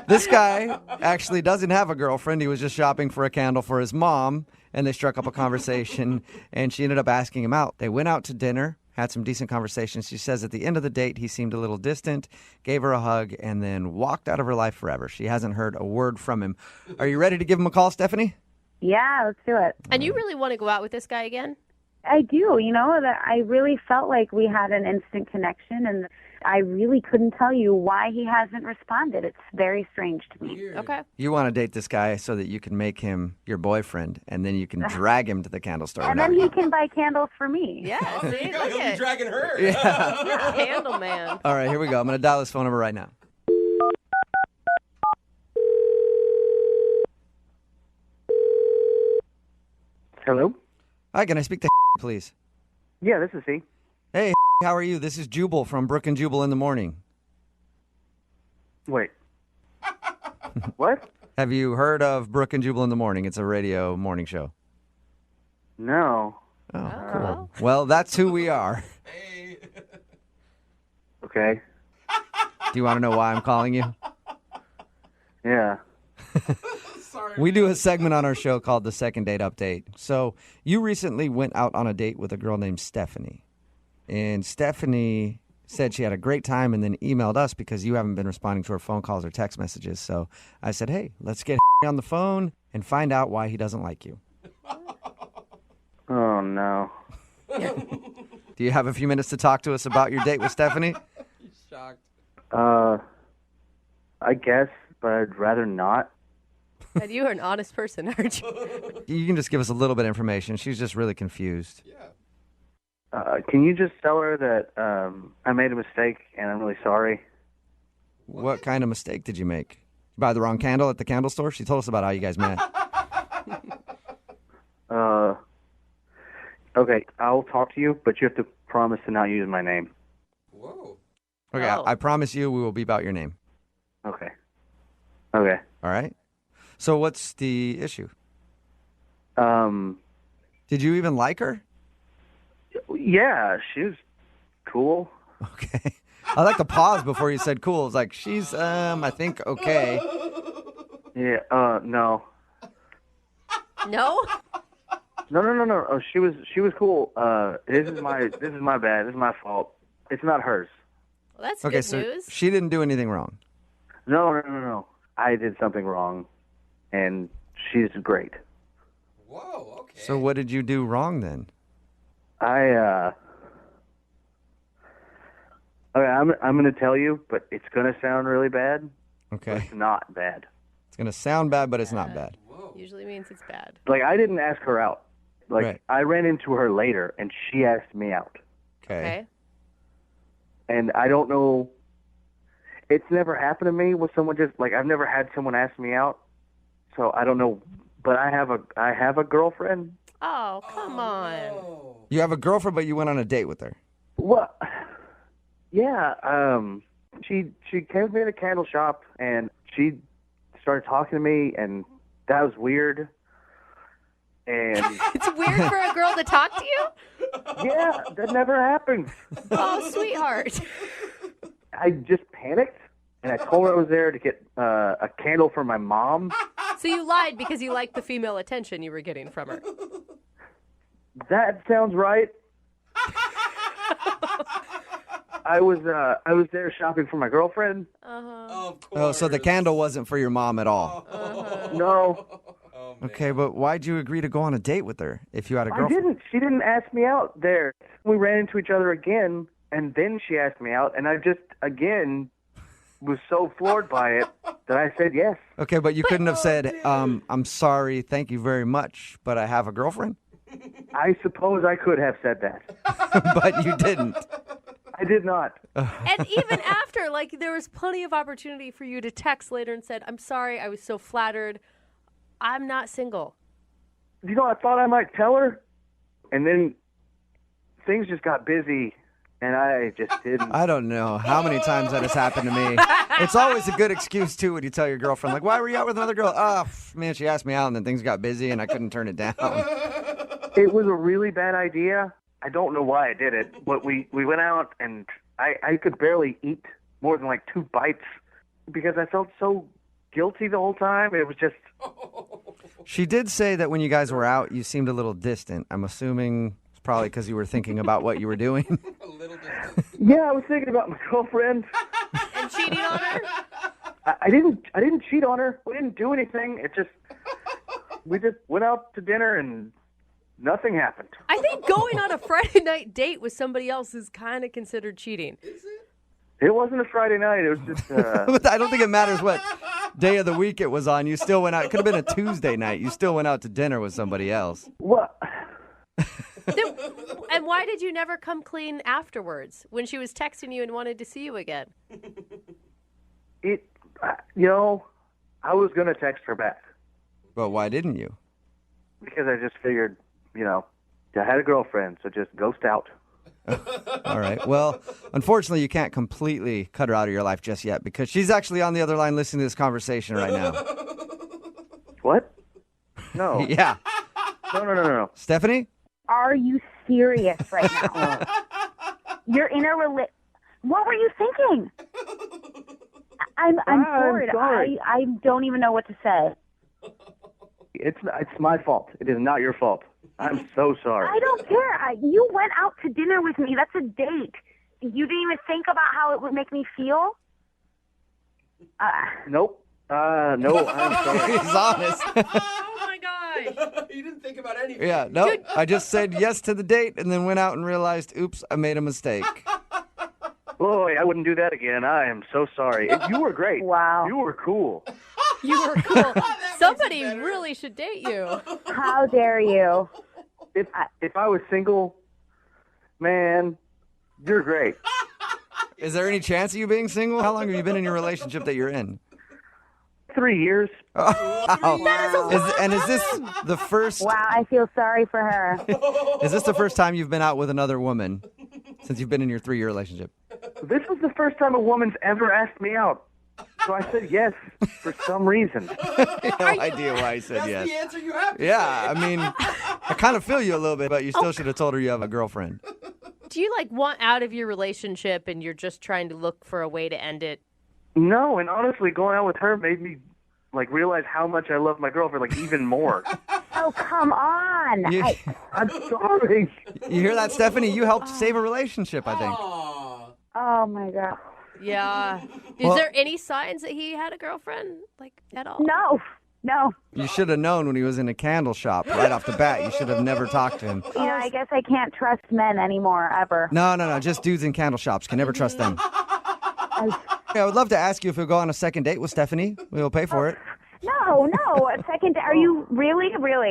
this guy actually doesn't have a girlfriend. He was just shopping for a candle for his mom, and they struck up a conversation, and she ended up asking him out. They went out to dinner, had some decent conversations. She says at the end of the date, he seemed a little distant, gave her a hug, and then walked out of her life forever. She hasn't heard a word from him. Are you ready to give him a call, Stephanie? Yeah, let's do it. And you really want to go out with this guy again? I do. That I really felt like we had an instant connection, and I really couldn't tell you why he hasn't responded. It's very strange to me. Okay. You want to date this guy so that you can make him your boyfriend, and then you can drag him to the candle store. And then he can buy candles for me. Yeah, see, look He'll be at dragging her. Yeah. Candle man. All right, here we go. I'm going to dial this phone number right now. Hello? Hi, can I speak to please? Yeah, this is he. Hey, how are you? This is Jubal from Brooke and Jubal in the morning. Wait. What? Have you heard of Brooke and Jubal in the morning? It's a radio morning show. No. Oh, cool. Well, that's who we are. Okay. Do you want to know why I'm calling you? Yeah. We do a segment on our show called the Second Date Update. So you recently went out on a date with a girl named Stephanie. And Stephanie said she had a great time and then emailed us because you haven't been responding to her phone calls or text messages. So I said, hey, let's get on the phone and find out why he doesn't like you. Oh, no. Do you have a few minutes to talk to us about your date with Stephanie? He's shocked. I guess, but I'd rather not. And you are an honest person, aren't you? You can just give us a little bit of information. She's just really confused. Can you just tell her that I made a mistake and I'm really sorry? What kind of mistake did you make? Buy the wrong candle at the candle store? She told us about how you guys met. Okay, I'll talk to you, but you have to promise to not use my name. Whoa. Okay, I promise you we will beep out your name. Okay. Okay. All right? So what's the issue? Did you even like her? Yeah, she was cool. Okay. I like the pause before you said cool. It's like, she's, I think, okay. Yeah, no. No? No. Oh, she was cool. This is my bad. This is my fault. It's not hers. Well, that's Okay, good so news. she didn't do anything wrong. No. I did something wrong, and she's great. Whoa, okay. So what did you do wrong then? Okay, I'm going to tell you, but it's going to sound really bad. Okay. But it's not bad. It's going to sound bad, but it's not bad. Usually means it's bad. Like, I didn't ask her out. Like, Right. I ran into her later, and she asked me out. Okay. And I don't know. It's never happened to me with someone just, like, I've never had someone ask me out. So I don't know. But I have a girlfriend. Oh, come on. You have a girlfriend, but you went on a date with her. Well, yeah. She came to me at a candle shop, and she started talking to me, and that was weird. And It's weird for a girl to talk to you? yeah, that never happens. Oh, sweetheart. I just panicked, and I told her I was there to get a candle for my mom. So you lied because you liked the female attention you were getting from her. That sounds right. I was there shopping for my girlfriend. Uh-huh. Oh, so the candle wasn't for your mom at all. No, Okay, but why'd you agree to go on a date with her if you had a I girlfriend? didn't. She didn't ask me out there. We ran into each other again, and then she asked me out, and I just, again, was so floored by it that I said yes. Okay, but you couldn't have said, I'm sorry, thank you very much, but I have a girlfriend? I suppose I could have said that. But you didn't. I did not. And even after, like, there was plenty of opportunity for you to text later and said, I'm sorry, I was so flattered. I'm not single. You know, I thought I might tell her, and then things just got busy, and I just didn't. I don't know how many times that has happened to me. It's always a good excuse, too, when you tell your girlfriend, like, why were you out with another girl? Oh, man, she asked me out, and then things got busy, and I couldn't turn it down. It was a really bad idea. I don't know why I did it, but we went out, and I could barely eat more than like 2 bites because I felt so guilty the whole time. It was just... She did say that when you guys were out, you seemed a little distant. I'm assuming it's probably because you were thinking about what you were doing. Yeah, I was thinking about my girlfriend. And cheating on her? I didn't cheat on her. We didn't do anything. We just went out to dinner and nothing happened. I think going on a Friday night date with somebody else is kind of considered cheating. It wasn't a Friday night. It was just... I don't think it matters what day of the week it was on. You still went out. It could have been a Tuesday night. You still went out to dinner with somebody else. What? And why did you never come clean afterwards when she was texting you and wanted to see you again? I was going to text her back. But why didn't you? Because I just figured, I had a girlfriend, so just ghost out. All right. Well, unfortunately, you can't completely cut her out of your life just yet because she's actually on the other line listening to this conversation right now. What? No. Yeah. No. Stephanie? Are you serious right now? You're in a What were you thinking? I'm bored. sorry. I don't even know what to say. It's my fault. It is not your fault. I'm so sorry. I don't care. You went out to dinner with me. That's a date. You didn't even think about how it would make me feel? Nope. No, I'm sorry. He's honest. Oh, my gosh. You didn't think about anything. Yeah, no. I just said yes to the date and then went out and realized, oops, I made a mistake. Boy, I wouldn't do that again. I am so sorry. You were great. Wow. You were cool. You were cool. Somebody really should date you. How dare you? If I was single, man, you're great. Is there any chance of you being single? How long have you been in your relationship that you're in? 3 years. Wow. Is this the first? Wow, I feel sorry for her. Is this the first time you've been out with another woman since you've been in your 3-year relationship? This was the first time a woman's ever asked me out. So I said yes for some reason. No idea why I said yes. That's the answer you have to Yeah, I mean, I kind of feel you a little bit, but you still should have told her you have a girlfriend. Do you want out of your relationship and you're just trying to look for a way to end it? No, and honestly, going out with her made me realize how much I love my girlfriend, even more. Oh, come on. I'm sorry. You hear that, Stephanie? You helped save a relationship, I think. Oh, my God. Yeah. Is there any signs that he had a girlfriend, at all? No. No. You should have known when he was in a candle shop right off the bat. You should have never talked to him. You know, I guess I can't trust men anymore, ever. No. Just dudes in candle shops. Can never trust them. I would love to ask you if you'll go on a second date with Stephanie. We'll pay for it. No. A second, are you really?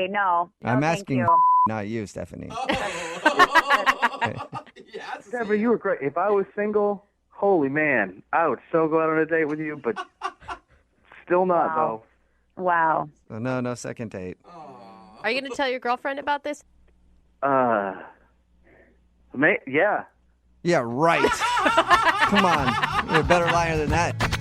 No. I'm thank asking, you. not you, Stephanie. Deborah, you were great. If I was single, holy man, I would so go out on a date with you, but still not, though. Wow. So no second date. Are you going to tell your girlfriend about this? Yeah. Yeah, right. Come on. You're a better liar than that.